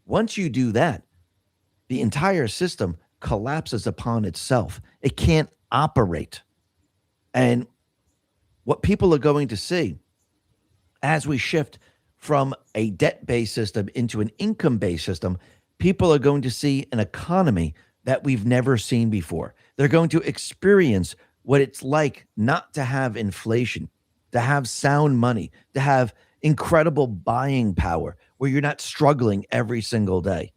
[SPEAKER 23] Once you do that, the entire system collapses upon itself. It can't operate. And what people are going to see as we shift from a debt-based system into an income-based system, people are going to see an economy that we've never seen before. They're going to experience what it's like not to have inflation, to have sound money, to have incredible buying power, where you're not struggling every single day.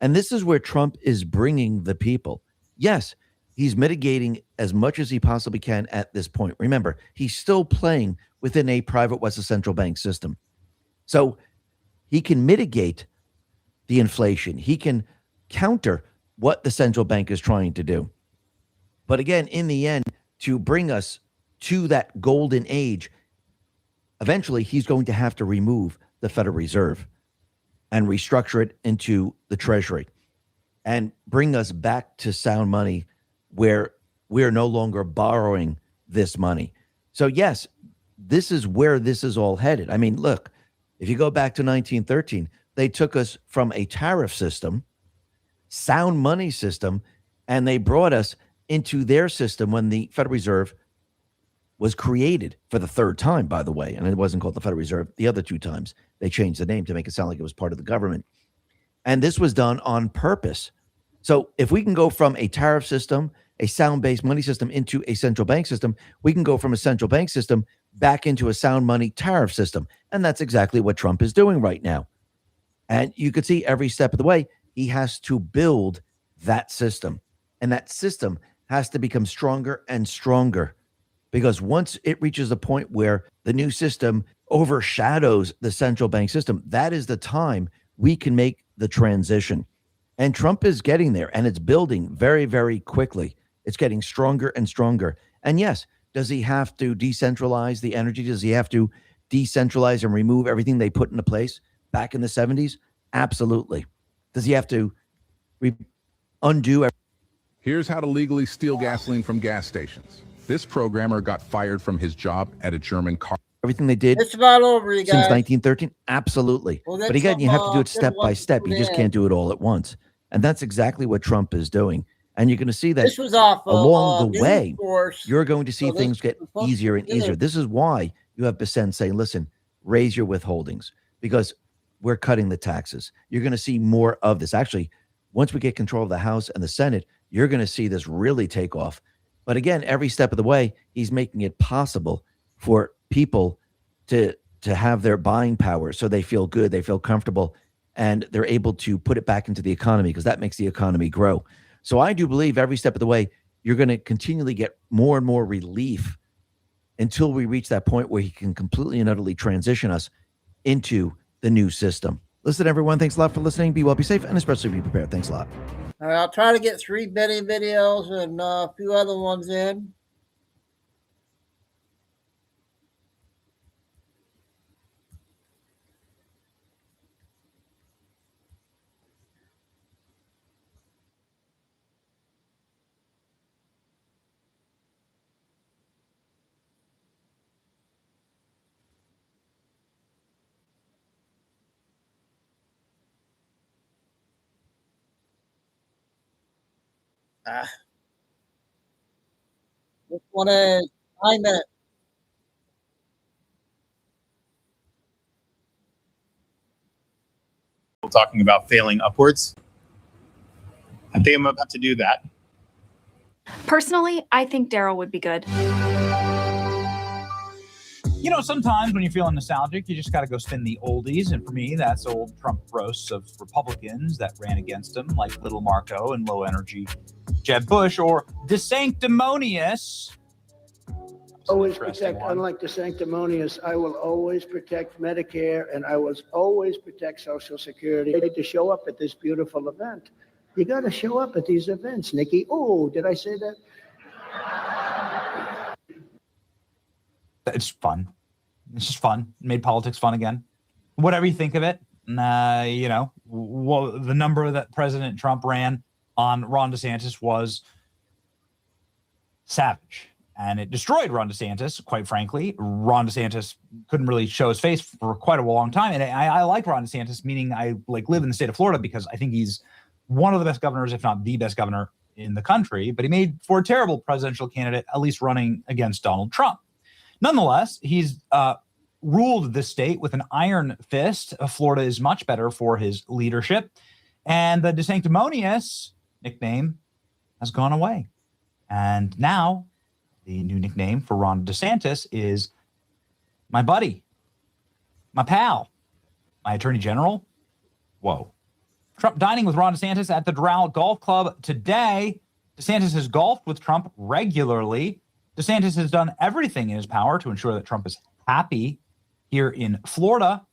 [SPEAKER 23] And this is where Trump is bringing the people. Yes, he's mitigating as much as he possibly can at this point. Remember, he's still playing within a private West central bank system. So he can mitigate the inflation. He can counter what the central bank is trying to do. But again, in the end, to bring us to that golden age, eventually he's going to have to remove the Federal Reserve and restructure it into the Treasury and bring us back to sound money where we're no longer borrowing this money. So yes, this is where this is all headed. I mean, look, If you go back to 1913, they took us from a tariff system, sound money system, and they brought us into their system when the Federal Reserve was created for the third time, by the way. And it wasn't called the Federal Reserve. The other two times, they changed the name to make it sound like it was part of the government. And this was done on purpose. So if we can go from a tariff system, a sound-based money system, into a central bank system, we can go from a central bank system back into a sound money tariff system. And that's exactly what Trump is doing right now. And you could see every step of the way, he has to build that system. And that system has to become stronger and stronger. Because once it reaches a point where the new system overshadows the central bank system, that is the time we can make the transition. And Trump is getting there, and it's building very, very quickly. It's getting stronger and stronger. And yes, does he have to decentralize the energy? Does he have to decentralize and remove everything they put into place back in the 70s? Absolutely. Does he have to undo everything?
[SPEAKER 1] Here's how to legally steal gasoline from gas stations. This programmer got fired from his job at a German car.
[SPEAKER 23] Everything they did
[SPEAKER 2] It's about over, you
[SPEAKER 23] since
[SPEAKER 2] guys.
[SPEAKER 23] 1913? Absolutely.
[SPEAKER 2] Well,
[SPEAKER 23] But again, you have to do it step by step. You just
[SPEAKER 2] in.
[SPEAKER 23] can't do it all at once. And that's exactly what Trump is doing. And you're going to see that
[SPEAKER 2] This was off of,
[SPEAKER 23] along the
[SPEAKER 2] News
[SPEAKER 23] way,
[SPEAKER 2] Source.
[SPEAKER 23] you're going to see
[SPEAKER 2] So this
[SPEAKER 23] things get
[SPEAKER 2] was supposed to
[SPEAKER 23] easier and
[SPEAKER 2] be
[SPEAKER 23] easier.
[SPEAKER 2] good.
[SPEAKER 23] This is why you have Bissell saying, listen, raise your withholdings, because we're cutting the taxes. You're going to see more of this. Actually, once we get control of the House and the Senate, you're going to see this really take off. But again, every step of the way, he's making it possible for people to have their buying power, so they feel good, they feel comfortable, and they're able to put it back into the economy, because that makes the economy grow. So I do believe every step of the way, you're going to continually get more and more relief until we reach that point where he can completely and utterly transition us into the new system. Listen, everyone, thanks a lot for listening. Be well, be safe, and especially be prepared. Thanks a lot.
[SPEAKER 2] All right, I'll try to get 3 Benny videos and a few other ones in. This one is 9 minutes.
[SPEAKER 4] Talking about failing upwards. I think I'm about to do that.
[SPEAKER 21] Personally, I think Daryl would be good.
[SPEAKER 24] You know, sometimes when you're feeling nostalgic, you just got to go spin the oldies. And for me, that's old Trump roasts of Republicans that ran against him, like Little Marco and Low Energy Jeb Bush, or De Sanctimonious.
[SPEAKER 25] Always protect, unlike the sanctimonious, I will always protect Medicare, and I will always protect Social Security. You need to show up at this beautiful event. You got to show up at these events, Nikki. Oh, did I say that?
[SPEAKER 24] It's fun. It's just fun. It made politics fun again. Whatever you think of it, you know, well, the number that President Trump ran on Ron DeSantis was savage. And it destroyed Ron DeSantis, quite frankly. Ron DeSantis couldn't really show his face for quite a long time. And I like Ron DeSantis, meaning I live in the state of Florida, because I think he's one of the best governors, if not the best governor in the country. But he made for a terrible presidential candidate, at least running against Donald Trump. Nonetheless, he's ruled this state with an iron fist. Florida is much better for his leadership. And the De Sanctimonious nickname has gone away. And now the new nickname for Ron DeSantis is my buddy, my pal, my attorney general. Whoa. Trump dining with Ron DeSantis at the Doral Golf Club today. DeSantis has golfed with Trump regularly. DeSantis has done everything in his power to ensure that Trump is happy here in Florida.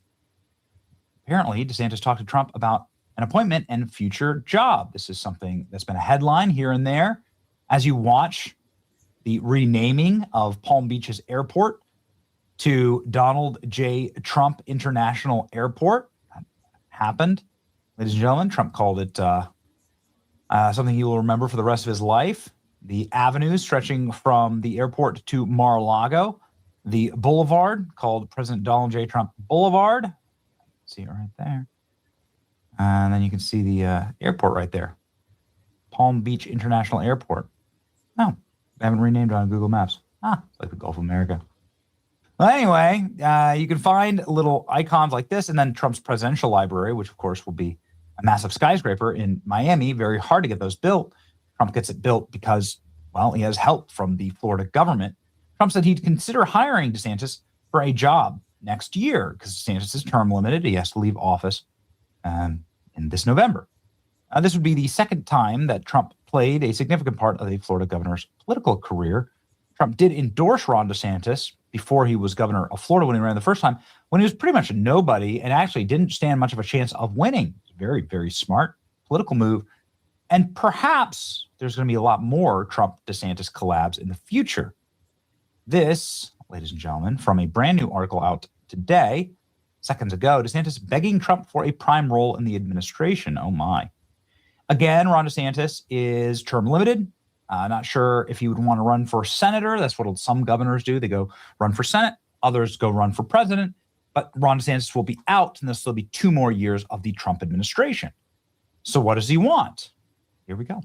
[SPEAKER 24] Apparently, DeSantis talked to Trump about an appointment and future job. This is something that's been a headline here and there. As you watch the renaming of Palm Beach's airport to Donald J. Trump International Airport, that happened. Ladies and gentlemen, Trump called it something he will remember for the rest of his life. The avenues stretching from the airport to Mar-a-Lago, the boulevard called President Donald J. Trump Boulevard, See it right there. And then you can see the airport right there. Palm Beach International Airport. No, they haven't renamed it on Google Maps. It's like the Gulf of America. Well, anyway, you can find little icons like this, and then Trump's presidential library, which of course will be a massive skyscraper in Miami. Very hard to get those built. Trump gets it built because, well, he has help from the Florida government. Trump said he'd consider hiring DeSantis for a job next year because DeSantis is term limited. He has to leave office in this November. This would be the second time that Trump played a significant part of the Florida governor's political career. Trump did endorse Ron DeSantis before he was governor of Florida when he ran the first time, when he was pretty much a nobody and actually didn't stand much of a chance of winning. Very, very smart political move. And perhaps there's going to be a lot more Trump-DeSantis collabs in the future. This, ladies and gentlemen, from a brand new article out today, seconds ago, DeSantis begging Trump for a prime role in the administration. Oh, my. Again, Ron DeSantis is term limited. Not sure if he would want to run for senator. That's what some governors do. They go run for Senate. Others go run for president. But Ron DeSantis will be out, and this will be 2 more years of the Trump administration. So what does he want? Here we go.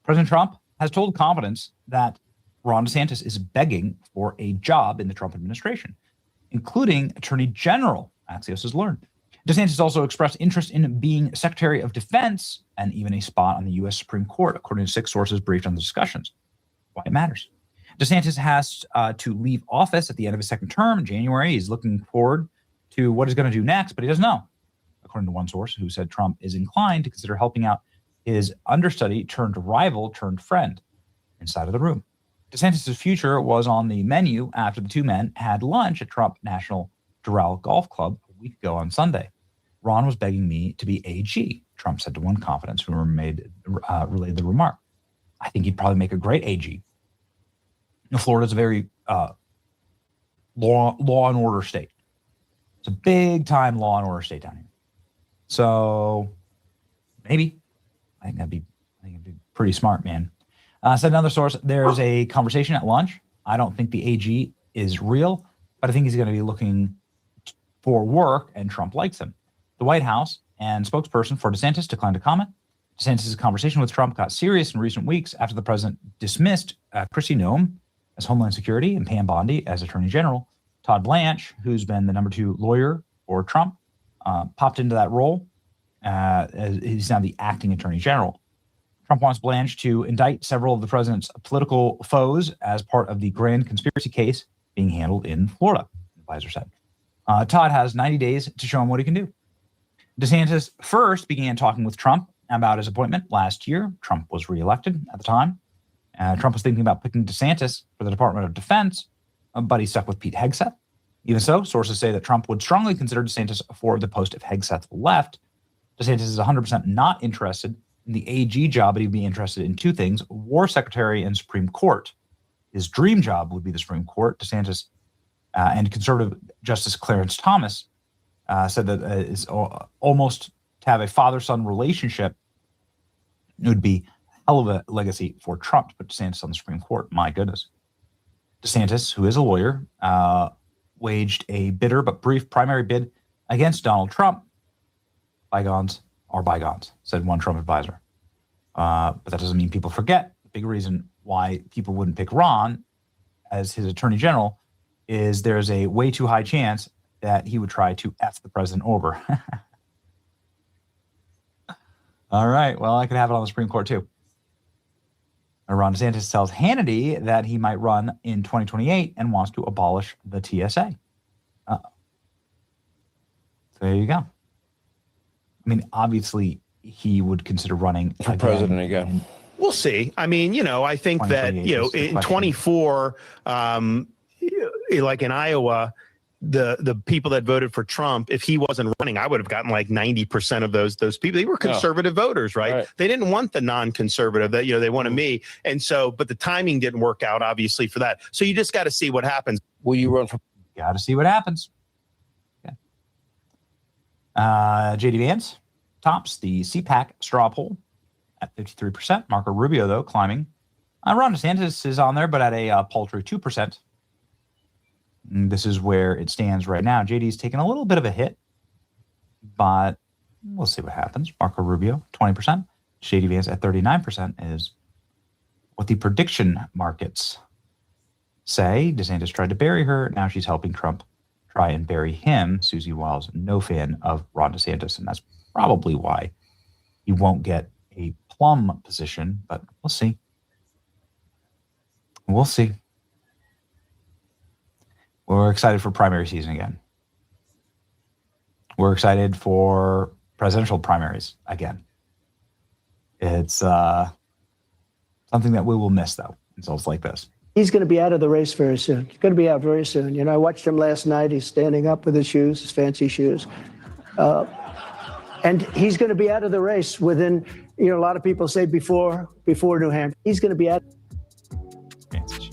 [SPEAKER 24] President Trump has told confidence that Ron DeSantis is begging for a job in the Trump administration, including Attorney General, Axios has learned. DeSantis also expressed interest in being Secretary of Defense and even a spot on the U.S. Supreme Court, according to 6 sources briefed on the discussions. Why it matters. DeSantis has to leave office at the end of his second term in January. He's looking forward to what he's going to do next, but he doesn't know, according to one source who said Trump is inclined to consider helping out his understudy turned rival turned friend inside of the room. DeSantis' future was on the menu after the 2 men had lunch at Trump National Doral Golf Club a week ago on Sunday. Ron was begging me to be AG, Trump said to one confidence who relayed the remark. I think he'd probably make a great AG. Florida's a very law and order state. It's a big time law and order state down here. So maybe. I think it'd be pretty smart, man. Said another source, there's a conversation at lunch. I don't think the AG is real, but I think he's going to be looking for work, and Trump likes him. The White House and spokesperson for DeSantis declined to comment. DeSantis' conversation with Trump got serious in recent weeks after the president dismissed Kristi Noem as Homeland Security and Pam Bondi as Attorney General. Todd Blanche, who's been the number 2 lawyer for Trump, popped into that role. He's now the acting Attorney General. Trump wants Blanche to indict several of the president's political foes as part of the grand conspiracy case being handled in Florida, the advisor said. Todd has 90 days to show him what he can do. DeSantis first began talking with Trump about his appointment last year. Trump was reelected at the time. Trump was thinking about picking DeSantis for the Department of Defense, but he stuck with Pete Hegseth. Even so, sources say that Trump would strongly consider DeSantis for the post if Hegseth left. DeSantis is 100% not interested in the AG job, but he'd be interested in 2 things, War Secretary and Supreme Court. His dream job would be the Supreme Court. DeSantis and conservative Justice Clarence Thomas said that it's almost to have a father-son relationship. It would be a hell of a legacy for Trump to put DeSantis on the Supreme Court. My goodness. DeSantis, who is a lawyer, waged a bitter but brief primary bid against Donald Trump. Bygones are bygones, said one Trump advisor. But that doesn't mean people forget. The big reason why people wouldn't pick Ron as his attorney general is there's a way too high chance that he would try to F the president over. All right. Well, I could have it on the Supreme Court too. Ron DeSantis tells Hannity that he might run in 2028 and wants to abolish the TSA. So there you go. I mean, obviously, he would consider running
[SPEAKER 5] for president again. We'll see. I mean, I think that, in 24, like in Iowa, the people that voted for Trump, if he wasn't running, I would have gotten like 90% of those people. They were conservative voters, right? They didn't want the non-conservative that, they wanted me. And so, but the timing didn't work out, obviously, for that. So you just got to see what happens. Will you run for?
[SPEAKER 24] Got to see what happens. Okay. JD Vance tops the CPAC straw poll at 53%. Marco Rubio, though, climbing. Ron DeSantis is on there, but at a paltry 2%. And this is where it stands right now. JD's taken a little bit of a hit. but we'll see what happens. Marco Rubio, 20%. Shady Vance at 39% is what the prediction markets say. DeSantis tried to bury her. Now she's helping Trump try and bury him. Susie Wiles, no fan of Ron DeSantis, and that's probably why he won't get a plum position, but we'll see. We'll see. We're excited for primary season again. We're excited for presidential primaries again. It's something that we will miss, though, in results like this.
[SPEAKER 25] He's going to be out of the race very soon. He's going to be out very soon. You know, I watched him last night. He's standing up with his shoes, his fancy shoes. And he's going to be out of the race within, you know, a lot of people say before New Hampshire. He's going to be out.
[SPEAKER 24] Fancy shoes.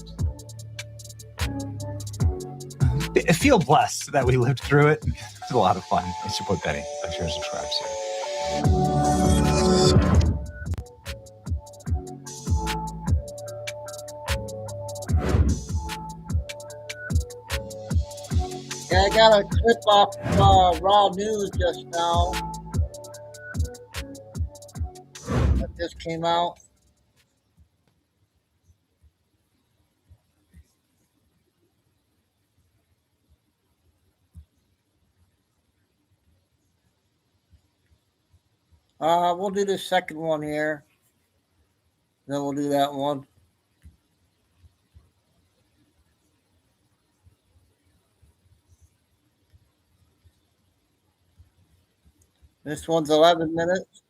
[SPEAKER 24] I feel blessed that we lived through it. It's a lot of fun. I support Benny. Like, share, subscribe,
[SPEAKER 2] Yeah, I got a clip off Raw News just now that just came out. We'll do the second one here. Then we'll do that one. This one's 11 minutes.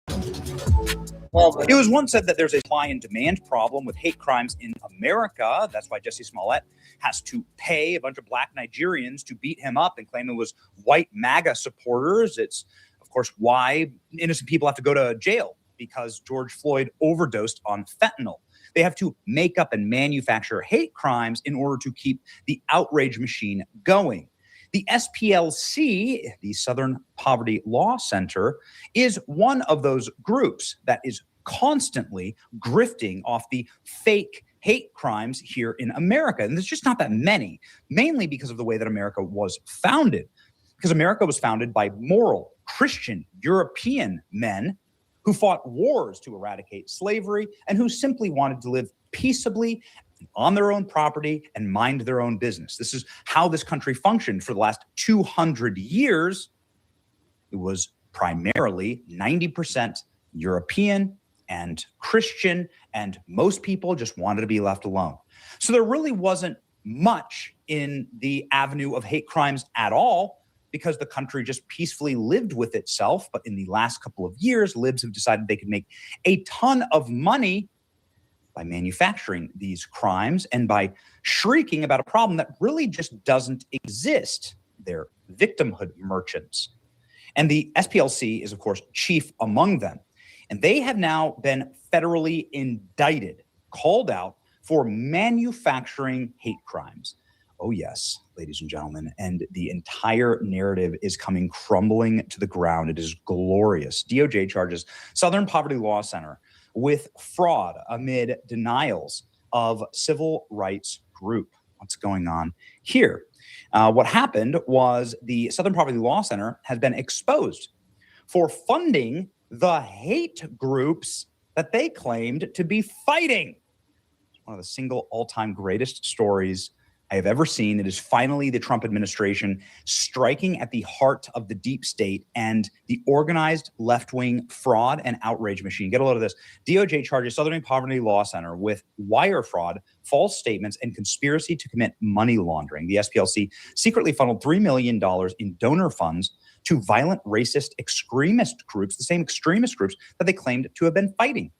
[SPEAKER 6] It was once said that there's a supply and demand problem with hate crimes in America. That's why Jussie Smollett has to pay a bunch of black Nigerians to beat him up and claim it was white MAGA supporters. It's, of course, why innocent people have to go to jail, because George Floyd overdosed on fentanyl. They have to make up and manufacture hate crimes in order to keep the outrage machine going. The SPLC, the Southern Poverty Law Center, is one of those groups that is constantly grifting off the fake hate crimes here in America. And there's just not that many, mainly because of the way that America was founded. Because America was founded by moral, Christian, European men who fought wars to eradicate slavery and who simply wanted to live peaceably on their own property and mind their own business. This is how this country functioned for the last 200 years. It was primarily 90% European and Christian, and most people just wanted to be left alone. So there really wasn't much in the avenue of hate crimes at all, because the country just peacefully lived with itself. But in the last couple of years, libs have decided they could make a ton of money by manufacturing these crimes and by shrieking about a problem that really just doesn't exist. They're victimhood merchants. And the SPLC is, of course, chief among them. And they have now been federally indicted, called out for manufacturing hate crimes. Oh, yes, ladies and gentlemen. And the entire narrative is coming crumbling to the ground. It is glorious. DOJ charges Southern Poverty Law Center with fraud amid denials of civil rights group. What's going on here? What happened was the Southern Poverty Law Center has been exposed for funding the hate groups that they claimed to be fighting. It's one of the single all-time greatest stories I have ever seen. It is finally the Trump administration striking at the heart of the deep state and the organized left-wing fraud and outrage machine. Get a load of this. DOJ charges Southern Poverty Law Center with wire fraud, false statements, and conspiracy to commit money laundering. The SPLC secretly funneled $3 million in donor funds to violent, racist, extremist groups, the same extremist groups that they claimed to have been fighting.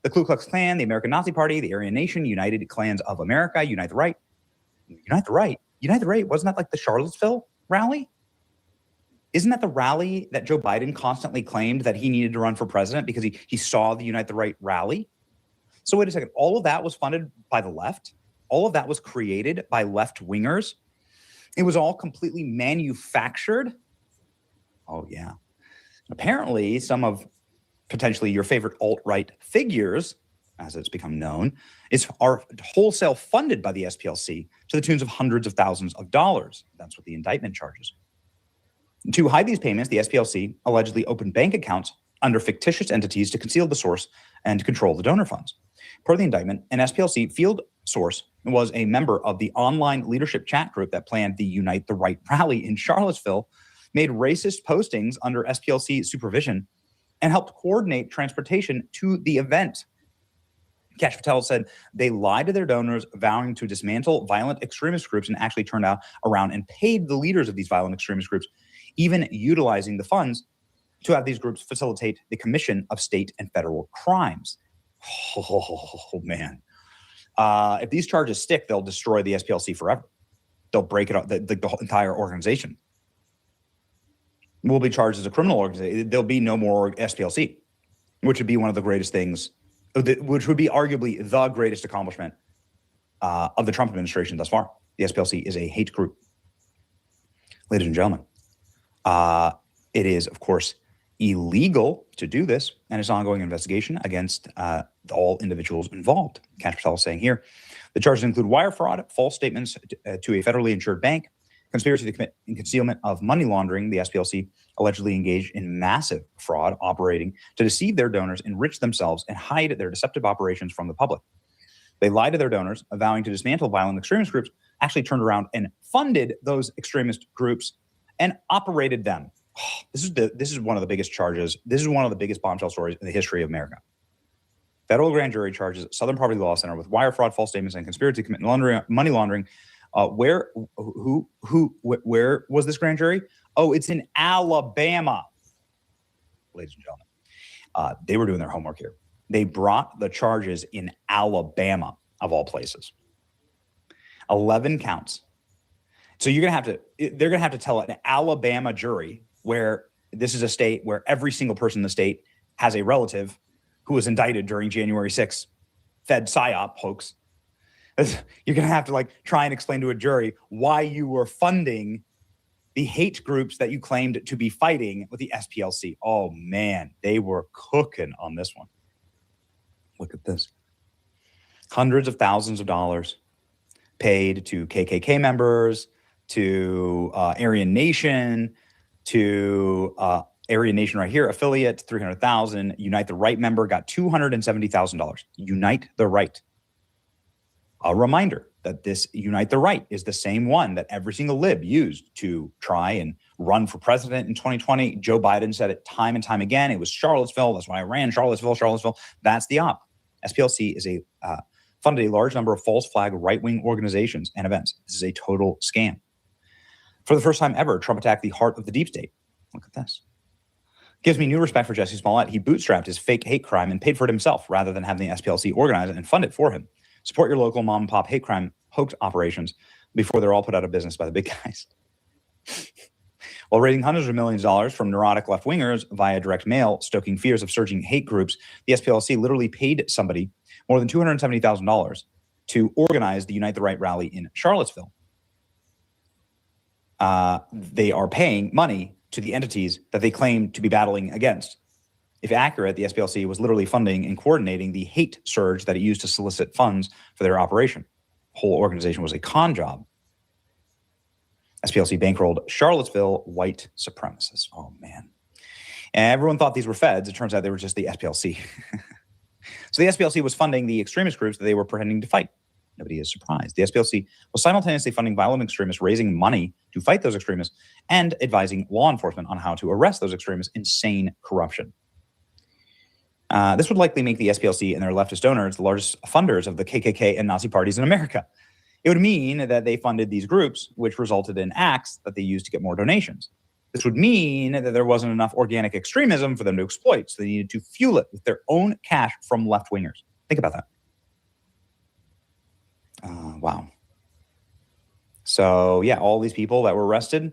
[SPEAKER 6] The Ku Klux Klan, the American Nazi Party, the Aryan Nation, United Klans of America, Unite the Right. Unite the Right. Unite the Right. Wasn't that like the Charlottesville rally? Isn't that the rally that Joe Biden constantly claimed that he needed to run for president because he saw the Unite the Right rally? So wait a second. All of that was funded by the left. All of that was created by left wingers. It was all completely manufactured. Oh, yeah. Apparently, some of potentially your favorite alt-right figures, as it's become known, are wholesale funded by the SPLC to the tunes of hundreds of thousands of dollars. That's what the indictment charges. To hide these payments, the SPLC allegedly opened bank accounts under fictitious entities to conceal the source and to control the donor funds. Per the indictment, an SPLC field source was a member of the online leadership chat group that planned the Unite the Right rally in Charlottesville, made racist postings under SPLC supervision, and helped coordinate transportation to the event. Kash Patel said they lied to their donors, vowing to dismantle violent extremist groups, and actually turned around and paid the leaders of these violent extremist groups, even utilizing the funds to have these groups facilitate the commission of state and federal crimes. Oh, man. If these charges stick, they'll destroy the SPLC forever. They'll break it up, the entire organization will be charged as a criminal organization. There'll be no more SPLC, which would be one of the greatest things, which would be arguably the greatest accomplishment of the Trump administration thus far. The SPLC is a hate group. Ladies and gentlemen, it is, of course, illegal to do this, and it's an ongoing investigation against all individuals involved. Kash Patel is saying here, the charges include wire fraud, false statements to a federally insured bank, conspiracy to commit and concealment of money laundering. The SPLC allegedly engaged in massive fraud, operating to deceive their donors, enrich themselves, and hide their deceptive operations from the public. They lied to their donors, vowing to dismantle violent extremist groups, actually turned around and funded those extremist groups and operated them. This is one of the biggest charges. This is one of the biggest bombshell stories in the history of America. Federal grand jury charges Southern Poverty Law Center with wire fraud, false statements, and conspiracy to commit money laundering. Where was this grand jury? Oh, it's in Alabama. Ladies and gentlemen, they were doing their homework here. They brought the charges in Alabama, of all places. 11 counts. So they're going to have to tell an Alabama jury, where this is a state where every single person in the state has a relative who was indicted during January 6th Fed PSYOP hoax. You're going to have to try and explain to a jury why you were funding the hate groups that you claimed to be fighting with the SPLC. Oh man, they were cooking on this one. Look at this. Hundreds of thousands of dollars paid to KKK members, to Aryan Nation, to Aryan Nation right here, affiliate, 300,000. Unite the Right member got $270,000. Unite the Right. A reminder that this Unite the Right is the same one that every single lib used to try and run for president in 2020. Joe Biden said it time and time again. It was Charlottesville. That's why I ran Charlottesville. That's the op. SPLC is funded a large number of false flag right-wing organizations and events. This is a total scam. For the first time ever, Trump attacked the heart of the deep state. Look at this. Gives me new respect for Jesse Smollett. He bootstrapped his fake hate crime and paid for it himself rather than having the SPLC organize it and fund it for him. Support your local mom and pop hate crime hoax operations before they're all put out of business by the big guys. While raising hundreds of millions of dollars from neurotic left-wingers via direct mail, stoking fears of surging hate groups, the SPLC literally paid somebody more than $270,000 to organize the Unite the Right rally in Charlottesville. They are paying money to the entities that they claim to be battling against. If accurate, the SPLC was literally funding and coordinating the hate surge that it used to solicit funds for their operation. The whole organization was a con job. SPLC bankrolled Charlottesville white supremacists. Oh, man. And everyone thought these were feds. It turns out they were just the SPLC. So the SPLC was funding the extremist groups that they were pretending to fight. Nobody is surprised. The SPLC was simultaneously funding violent extremists, raising money to fight those extremists, and advising law enforcement on how to arrest those extremists. Insane corruption. This would likely make the SPLC and their leftist donors the largest funders of the KKK and Nazi parties in America. It would mean that they funded these groups, which resulted in acts that they used to get more donations. This would mean that there wasn't enough organic extremism for them to exploit, so they needed to fuel it with their own cash from left-wingers. Think about that. Wow. So, yeah, all these people that were arrested,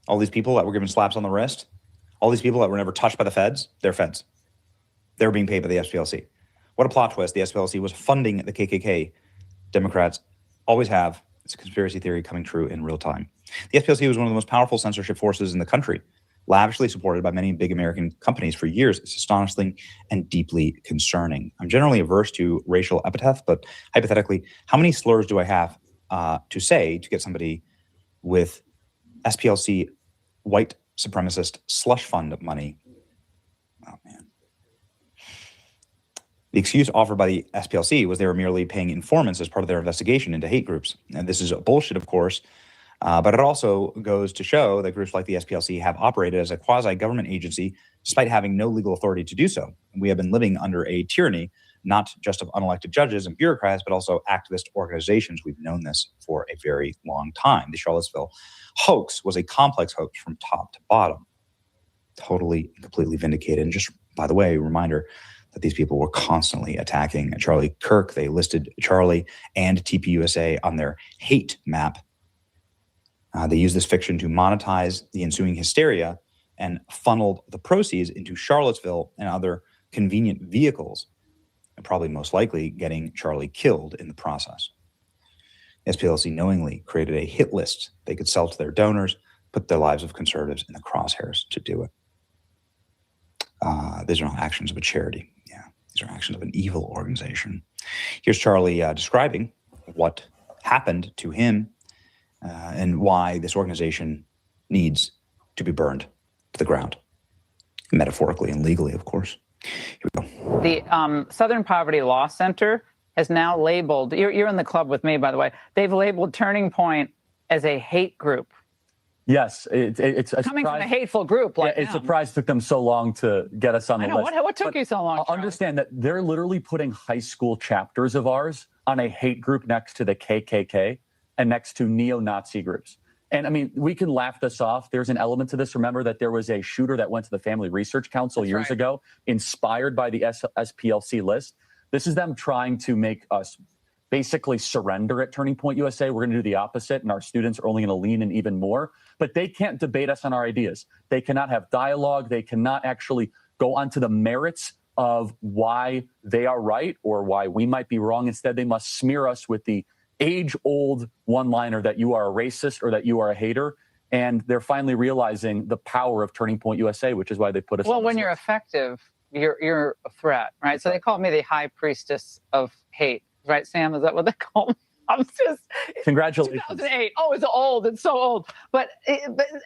[SPEAKER 6] all these people that were given slaps on the wrist, all these people that were never touched by the feds, they're feds. They're being paid by the SPLC. What a plot twist. The SPLC was funding the KKK. Democrats always have. It's a conspiracy theory coming true in real time. The SPLC was one of the most powerful censorship forces in the country, lavishly supported by many big American companies for years. It's astonishing and deeply concerning. I'm generally averse to racial epithets, but hypothetically, how many slurs do I have to say to get somebody with SPLC white supremacist slush fund money. Oh, man. The excuse offered by the SPLC was they were merely paying informants as part of their investigation into hate groups. And this is bullshit, of course, but it also goes to show that groups like the SPLC have operated as a quasi-government agency despite having no legal authority to do so. We have been living under a tyranny, not just of unelected judges and bureaucrats, but also activist organizations. We've known this for a very long time. The Charlottesville hoax was a complex hoax from top to bottom. Totally, completely vindicated. And just, by the way, reminder that these people were constantly attacking Charlie Kirk. They listed Charlie and TPUSA on their hate map. They used this fiction to monetize the ensuing hysteria and funneled the proceeds into Charlottesville and other convenient vehicles, and probably most likely getting Charlie killed in the process. SPLC knowingly created a hit list they could sell to their donors, put the lives of conservatives in the crosshairs to do it. These are not actions of a charity. Yeah, these are actions of an evil organization. Here's Charlie describing what happened to him and why this organization needs to be burned to the ground, metaphorically and legally, of course. Here we go.
[SPEAKER 7] The Southern Poverty Law Center has now labeled, you're in the club with me, by the way, they've labeled Turning Point as a hate group.
[SPEAKER 8] Yes, it's
[SPEAKER 7] coming from a hateful group like
[SPEAKER 8] it's surprised it took them so long to get us on the list.
[SPEAKER 7] What took you so long?
[SPEAKER 8] Understand that they're literally putting high school chapters of ours on a hate group next to the KKK and next to neo-Nazi groups. And I mean, we can laugh this off. There's an element to this. Remember that there was a shooter that went to the Family Research Council years ago, inspired by the SPLC list. This is them trying to make us basically surrender at Turning Point USA. We're going to do the opposite, and our students are only going to lean in even more. But they can't debate us on our ideas. They cannot have dialogue. They cannot actually go onto the merits of why they are right or why we might be wrong. Instead, they must smear us with the age-old one-liner that you are a racist or that you are a hater. And they're finally realizing the power of Turning Point USA, which is why they put us on
[SPEAKER 7] Well,
[SPEAKER 8] this
[SPEAKER 7] when you're
[SPEAKER 8] list.
[SPEAKER 7] effective, you're a threat, right? So they call me the high priestess of hate, right, Sam? Is that what they call me? I'm just...
[SPEAKER 8] Congratulations.
[SPEAKER 7] 2008. Oh, it's old. It's so old. But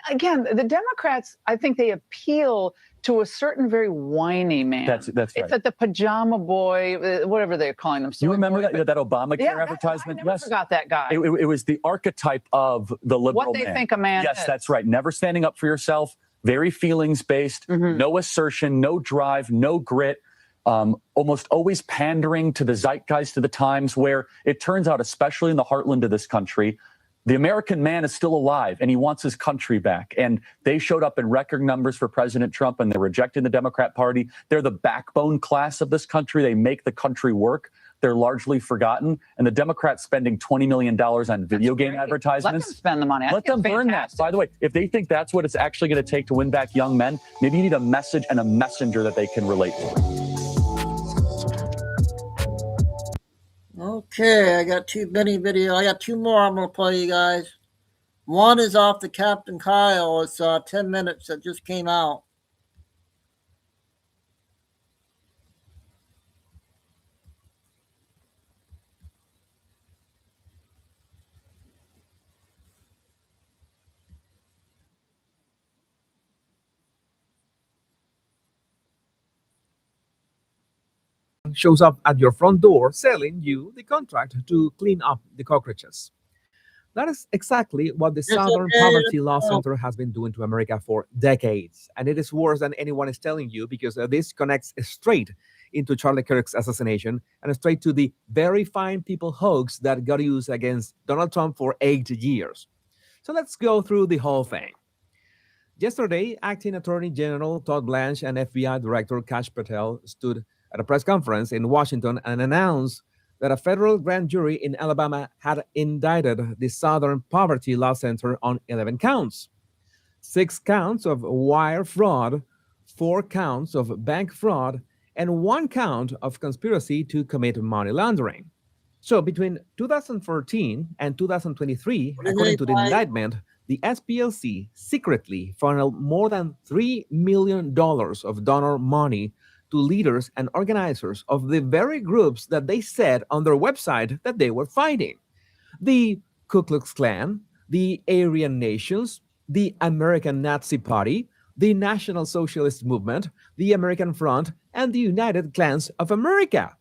[SPEAKER 7] again, the Democrats, I think they appeal to a certain very whiny man.
[SPEAKER 8] That's right.
[SPEAKER 7] It's like the pajama boy, whatever they're calling them.
[SPEAKER 8] You remember that Obamacare advertisement?
[SPEAKER 7] I never forgot that guy.
[SPEAKER 8] It was the archetype of the liberal
[SPEAKER 7] What they
[SPEAKER 8] man.
[SPEAKER 7] think a man
[SPEAKER 8] Yes,
[SPEAKER 7] is.
[SPEAKER 8] that's right. Never standing up for yourself, very feelings-based, no assertion, no drive, no grit, almost always pandering to the zeitgeist of the times, where it turns out, especially in the heartland of this country, the American man is still alive and he wants his country back. And they showed up in record numbers for President Trump, and they're rejecting the Democrat Party. They're the backbone class of this country. They make the country work. They're largely forgotten. And the Democrats spending $20 million on video game advertisements.
[SPEAKER 7] Let them spend the money.
[SPEAKER 8] Let them burn that. By the way, if they think that's what it's actually going to take to win back young men, maybe you need a message and a messenger that they can relate to.
[SPEAKER 2] Okay, I got two mini video. I got two more I'm going to play you guys. One is off the Captain Kyle. It's 10 minutes that just came out.
[SPEAKER 9] Shows up at your front door selling you the contract to clean up the cockroaches. That is exactly what the Southern Poverty Law Center has been doing to America for decades. And it is worse than anyone is telling you, because this connects straight into Charlie Kirk's assassination and straight to the very fine people hoax that got used against Donald Trump for 8 years. So let's go through the whole thing. Yesterday, Acting Attorney General Todd Blanche and FBI Director Kash Patel stood at a press conference in Washington and announced that a federal grand jury in Alabama had indicted the Southern Poverty Law Center on 11 counts. 6 counts of wire fraud, 4 counts of bank fraud, and 1 count of conspiracy to commit money laundering. So between 2014 and 2023, according to the indictment, the SPLC secretly funneled more than $3 million of donor money to leaders and organizers of the very groups that they said on their website that they were fighting. The Ku Klux Klan, the Aryan Nations, the American Nazi Party, the National Socialist Movement, the American Front, and the United Clans of America.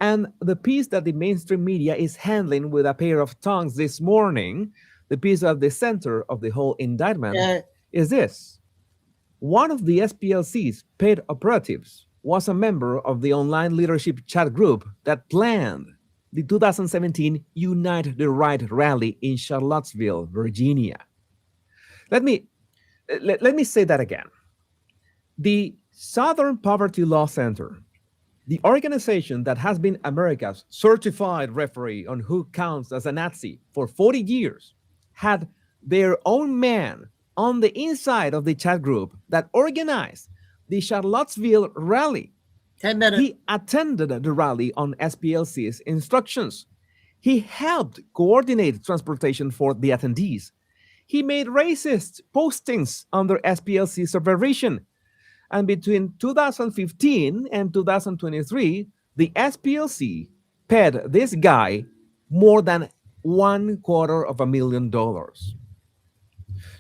[SPEAKER 9] And the piece that the mainstream media is handling with a pair of tongues this morning, the piece at the center of the whole indictment, is this. One of the SPLC's paid operatives was a member of the online leadership chat group that planned the 2017 Unite the Right rally in Charlottesville, Virginia. Let me say that again. The Southern Poverty Law Center, the organization that has been America's certified referee on who counts as a Nazi for 40 years, had their own man on the inside of the chat group that organized the Charlottesville rally.
[SPEAKER 2] 10 minutes.
[SPEAKER 9] He attended the rally on SPLC's instructions. He helped coordinate transportation for the attendees. He made racist postings under SPLC supervision. And between 2015 and 2023, the SPLC paid this guy more than $250,000.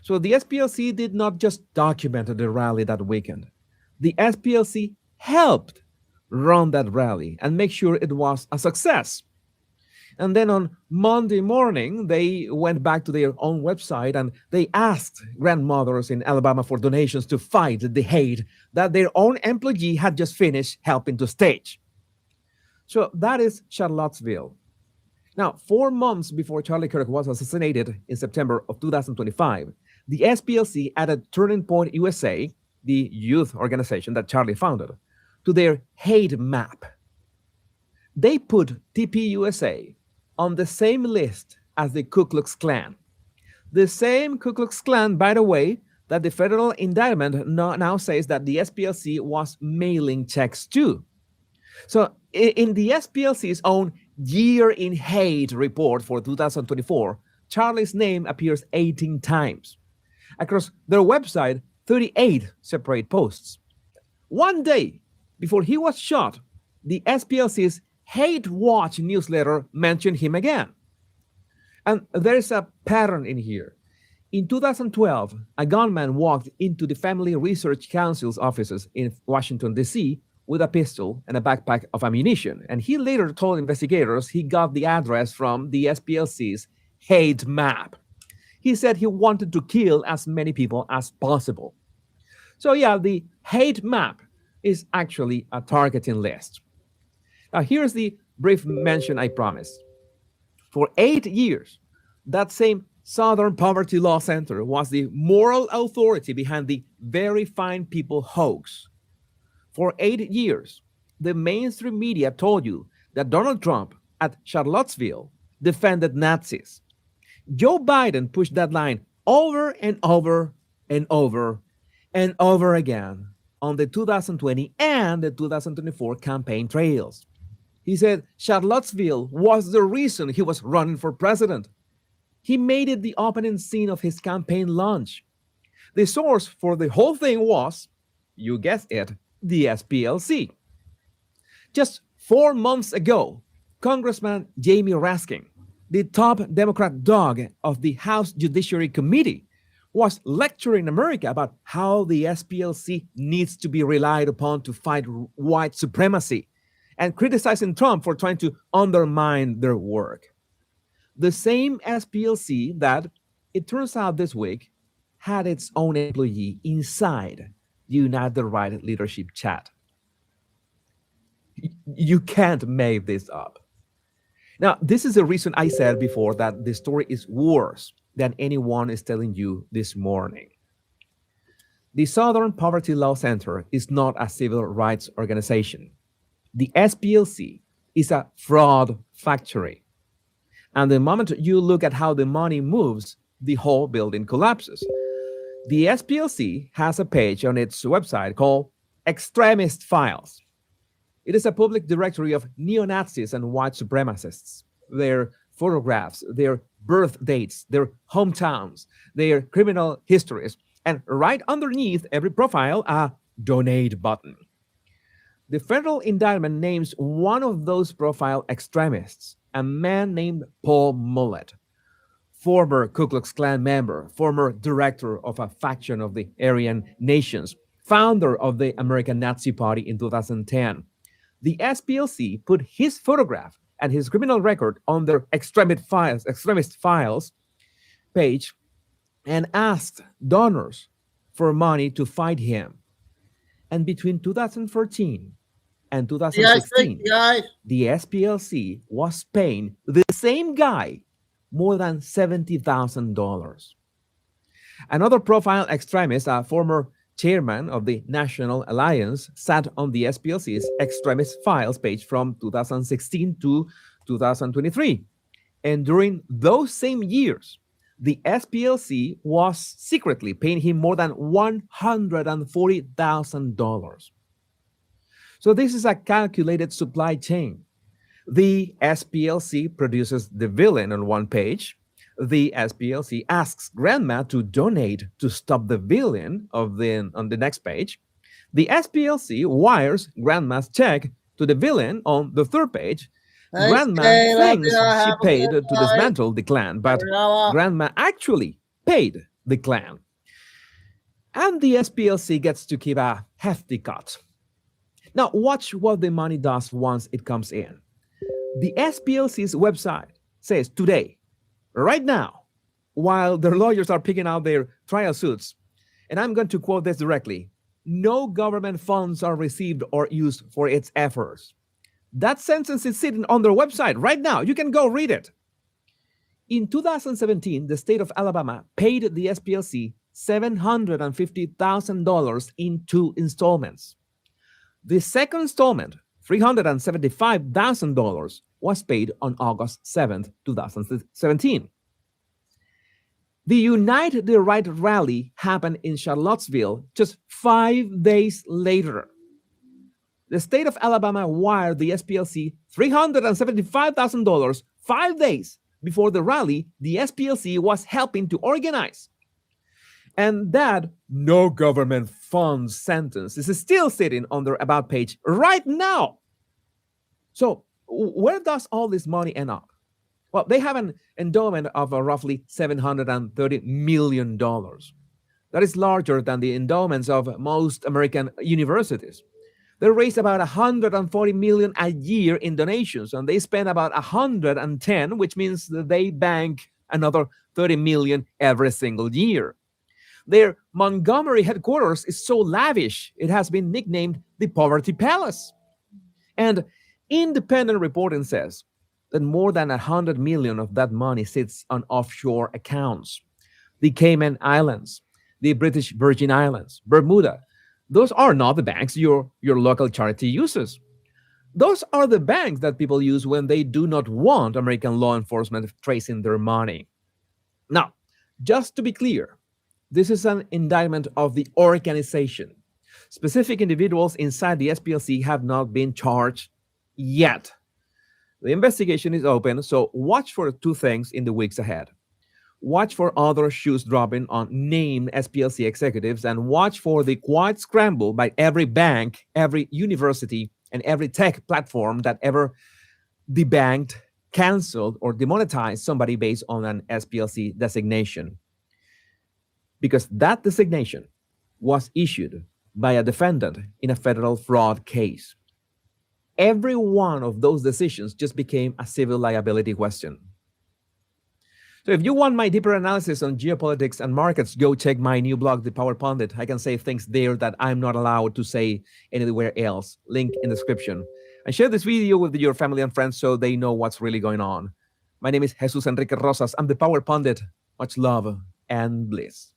[SPEAKER 9] So the SPLC did not just document the rally that weekend. The SPLC helped run that rally and make sure it was a success. And then on Monday morning, they went back to their own website and they asked grandmothers in Alabama for donations to fight the hate that their own employee had just finished helping to stage. So that is Charlottesville. Now, 4 months before Charlie Kirk was assassinated in September of 2025, the SPLC added Turning Point USA, the youth organization that Charlie founded, to their hate map. They put TPUSA on the same list as the Ku Klux Klan. The same Ku Klux Klan, by the way, that the federal indictment now says that the SPLC was mailing checks to. So in the SPLC's own Year in Hate report for 2024, Charlie's name appears 18 times. Across their website, 38 separate posts. One day before he was shot, the SPLC's Hate Watch newsletter mentioned him again. And there's a pattern in here. In 2012, a gunman walked into the Family Research Council's offices in Washington, D.C. with a pistol and a backpack of ammunition. And he later told investigators he got the address from the SPLC's hate map. He said he wanted to kill as many people as possible. So yeah, the hate map is actually a targeting list. Now, here's the brief mention I promised. For 8 years, that same Southern Poverty Law Center was the moral authority behind the Very Fine People hoax. For 8 years, the mainstream media told you that Donald Trump at Charlottesville defended Nazis. Joe Biden pushed that line over and over and over and over again on the 2020 and the 2024 campaign trails. He said Charlottesville was the reason he was running for president. He made it the opening scene of his campaign launch. The source for the whole thing was, you guessed it, the SPLC. Just 4 months ago, Congressman Jamie Raskin, the top Democrat dog of the House Judiciary Committee, was lecturing America about how the SPLC needs to be relied upon to fight white supremacy, and criticizing Trump for trying to undermine their work. The same SPLC that, it turns out this week, had its own employee inside the Unite the Right leadership chat. You can't make this up. Now, this is the reason I said before that the story is worse than anyone is telling you this morning. The Southern Poverty Law Center is not a civil rights organization. The SPLC is a fraud factory. And the moment you look at how the money moves, the whole building collapses. The SPLC has a page on its website called Extremist Files. It is a public directory of neo-Nazis and white supremacists, their photographs, their birth dates, their hometowns, their criminal histories, and right underneath every profile, a donate button. The federal indictment names one of those profile extremists, a man named Paul Mullett. former Ku Klux Klan member, former director of a faction of the Aryan Nations, founder of the American Nazi Party in 2010. The SPLC put his photograph and his criminal record on their extremist files page and asked donors for money to fight him. And between 2014 and 2016, the SPLC was paying the same guy more than $70,000. Another profile extremist, a former chairman of the National Alliance, sat on the SPLC's extremist files page from 2016 to 2023. And during those same years, the SPLC was secretly paying him more than $140,000. So this is a calculated supply chain. The SPLC produces the villain on one page. The SPLC asks Grandma to donate to stop the villain on the next page. The SPLC wires Grandma's check to the villain on the third page. Grandma thinks she paid to dismantle the Klan, but Grandma actually paid the Klan. And the SPLC gets to keep a hefty cut. Now, watch what the money does once it comes in. The SPLC's website says today, right now, while their lawyers are picking out their trial suits, and I'm going to quote this directly, no government funds are received or used for its efforts. That sentence is sitting on their website right now. You can go read it. In 2017, the state of Alabama paid the SPLC $750,000 in 2 installments. The second installment, $375,000, was paid on August 7th, 2017. The Unite the Right rally happened in Charlottesville just 5 days later. The state of Alabama wired the SPLC $375,000 5 days before the rally the SPLC was helping to organize. And that no government funds sentence is still sitting on their About page right now. So where does all this money end up? Well, they have an endowment of roughly $730 million. That is larger than the endowments of most American universities. They raise about $140 million a year in donations, and they spend about $110, which means that they bank another $30 million every single year. Their Montgomery headquarters is so lavish, it has been nicknamed the Poverty Palace. And independent reporting says that more than $100 million of that money sits on offshore accounts. The Cayman Islands, the British Virgin Islands, Bermuda, those are not the banks your local charity uses. Those are the banks that people use when they do not want American law enforcement tracing their money. Now, just to be clear, this is an indictment of the organization. Specific individuals inside the SPLC have not been charged yet. The investigation is open, so watch for 2 things in the weeks ahead. Watch for other shoes dropping on named SPLC executives, and watch for the quiet scramble by every bank, every university, and every tech platform that ever debanked, canceled, or demonetized somebody based on an SPLC designation. Because that designation was issued by a defendant in a federal fraud case. Every one of those decisions just became a civil liability question. So if you want my deeper analysis on geopolitics and markets, go check my new blog, The Power Pundit. I can say things there that I'm not allowed to say anywhere else. Link in the description. And share this video with your family and friends so they know what's really going on. My name is Jesus Enrique Rosas. I'm The Power Pundit. Much love and bliss.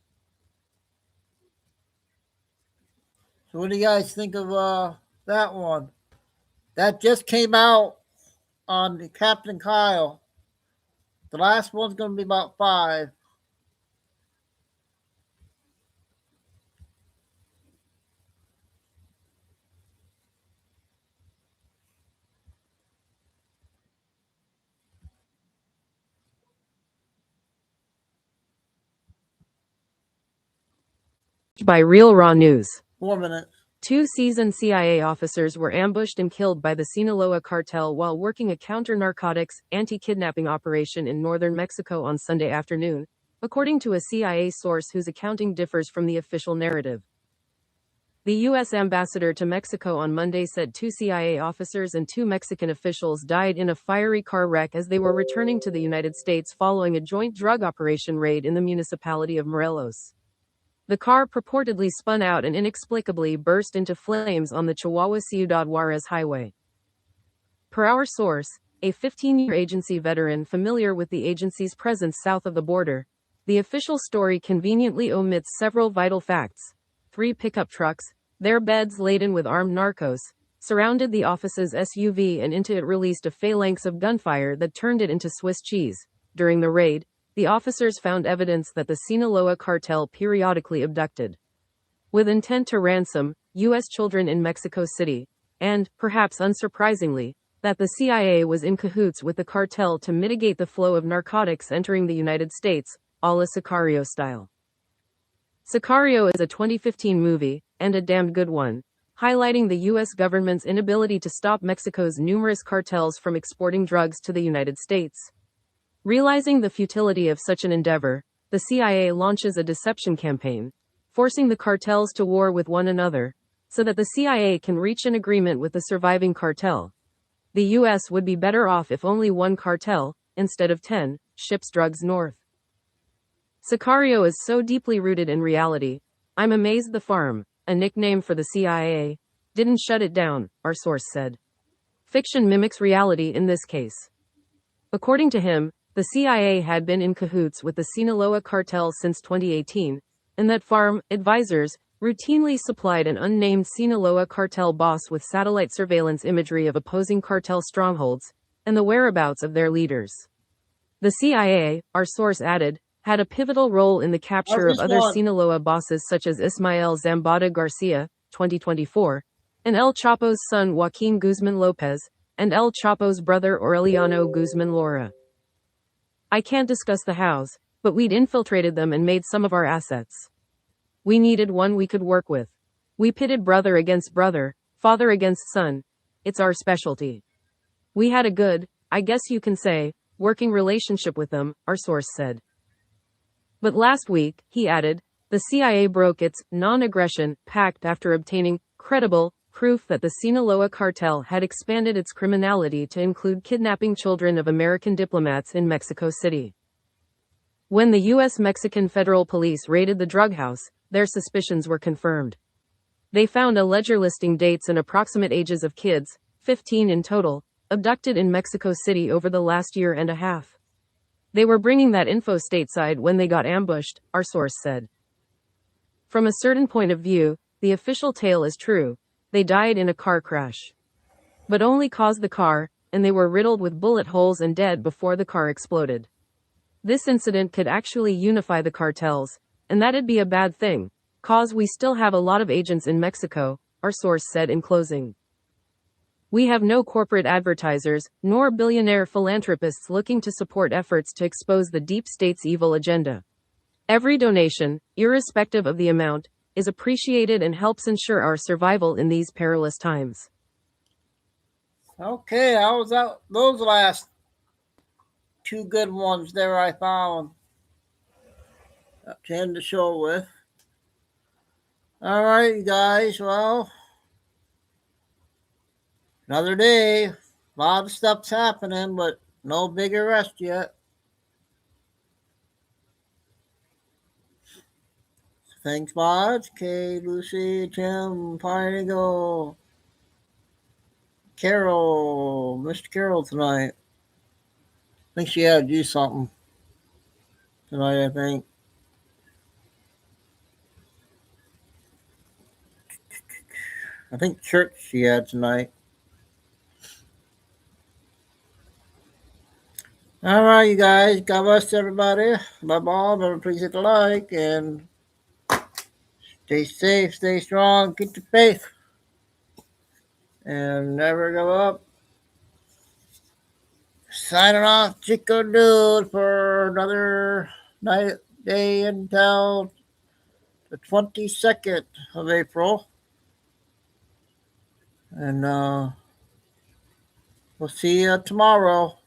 [SPEAKER 2] So what do you guys think of that one? That just came out on Captain Kyle. The last one's going to be about 5.
[SPEAKER 10] By Real Raw News.
[SPEAKER 2] 4 minutes.
[SPEAKER 10] 2 seasoned CIA officers were ambushed and killed by the Sinaloa cartel while working a counter-narcotics, anti-kidnapping operation in northern Mexico on Sunday afternoon, according to a CIA source whose accounting differs from the official narrative. The U.S. ambassador to Mexico on Monday said 2 CIA officers and 2 Mexican officials died in a fiery car wreck as they were returning to the United States following a joint drug operation raid in the municipality of Morelos. The car purportedly spun out and inexplicably burst into flames on the Chihuahua-Ciudad Juarez highway. Per our source, a 15-year agency veteran familiar with the agency's presence south of the border, the official story conveniently omits several vital facts. 3 pickup trucks, their beds laden with armed narcos, surrounded the office's SUV and into it released a phalanx of gunfire that turned it into Swiss cheese. During the raid, the officers found evidence that the Sinaloa cartel periodically abducted, with intent to ransom, U.S. children in Mexico City, and, perhaps unsurprisingly, that the CIA was in cahoots with the cartel to mitigate the flow of narcotics entering the United States, a la Sicario style. Sicario is a 2015 movie, and a damned good one, highlighting the U.S. government's inability to stop Mexico's numerous cartels from exporting drugs to the United States. Realizing the futility of such an endeavor, the CIA launches a deception campaign, forcing the cartels to war with one another, so that the CIA can reach an agreement with the surviving cartel. The U.S. would be better off if only one cartel, instead of 10, ships drugs north. Sicario is so deeply rooted in reality. I'm amazed the farm, a nickname for the CIA, didn't shut it down, our source said. Fiction mimics reality in this case. According to him, the CIA had been in cahoots with the Sinaloa cartel since 2018, and that farm advisors routinely supplied an unnamed Sinaloa cartel boss with satellite surveillance imagery of opposing cartel strongholds and the whereabouts of their leaders. The CIA, our source added, had a pivotal role in the capture of other Sinaloa bosses such as Ismael Zambada Garcia, 2024, and El Chapo's son Joaquin Guzman Lopez, and El Chapo's brother Aureliano Guzman Lara. I can't discuss the hows, but we'd infiltrated them and made some of our assets. We needed one we could work with. We pitted brother against brother, father against son. It's our specialty. We had a good, I guess you can say, working relationship with them, our source said. But last week, he added, the CIA broke its non-aggression pact after obtaining credible proof that the Sinaloa cartel had expanded its criminality to include kidnapping children of American diplomats in Mexico City. When the U.S. Mexican Federal Police raided the drug house, their suspicions were confirmed. They found a ledger listing dates and approximate ages of kids, 15 in total, abducted in Mexico City over the last year and a half. They were bringing that info stateside when they got ambushed, our source said. From a certain point of view, the official tale is true. They died in a car crash. But only caused the car, and they were riddled with bullet holes and dead before the car exploded. This incident could actually unify the cartels, and that'd be a bad thing, cause we still have a lot of agents in Mexico, our source said in closing. We have no corporate advertisers, nor billionaire philanthropists looking to support efforts to expose the deep state's evil agenda. Every donation, irrespective of the amount, is appreciated and helps ensure our survival in these perilous times.
[SPEAKER 2] Okay, how was that? Those last 2 good ones there I found to end the show with. All right, you guys. Well, another day. A lot of stuff's happening, but no big arrest yet. Thanks, Mods. Kay, Lucy, Tim, Pine Eagle, Carol, Mr. Carol tonight. I think she had to do something tonight, I think. I think church she had tonight. All right, you guys. God bless everybody. Love all. Never please hit the like and stay safe, stay strong, keep the faith, and never give up. Signing off, Chico Dude, for another night, day until the 22nd of April. And we'll see you tomorrow.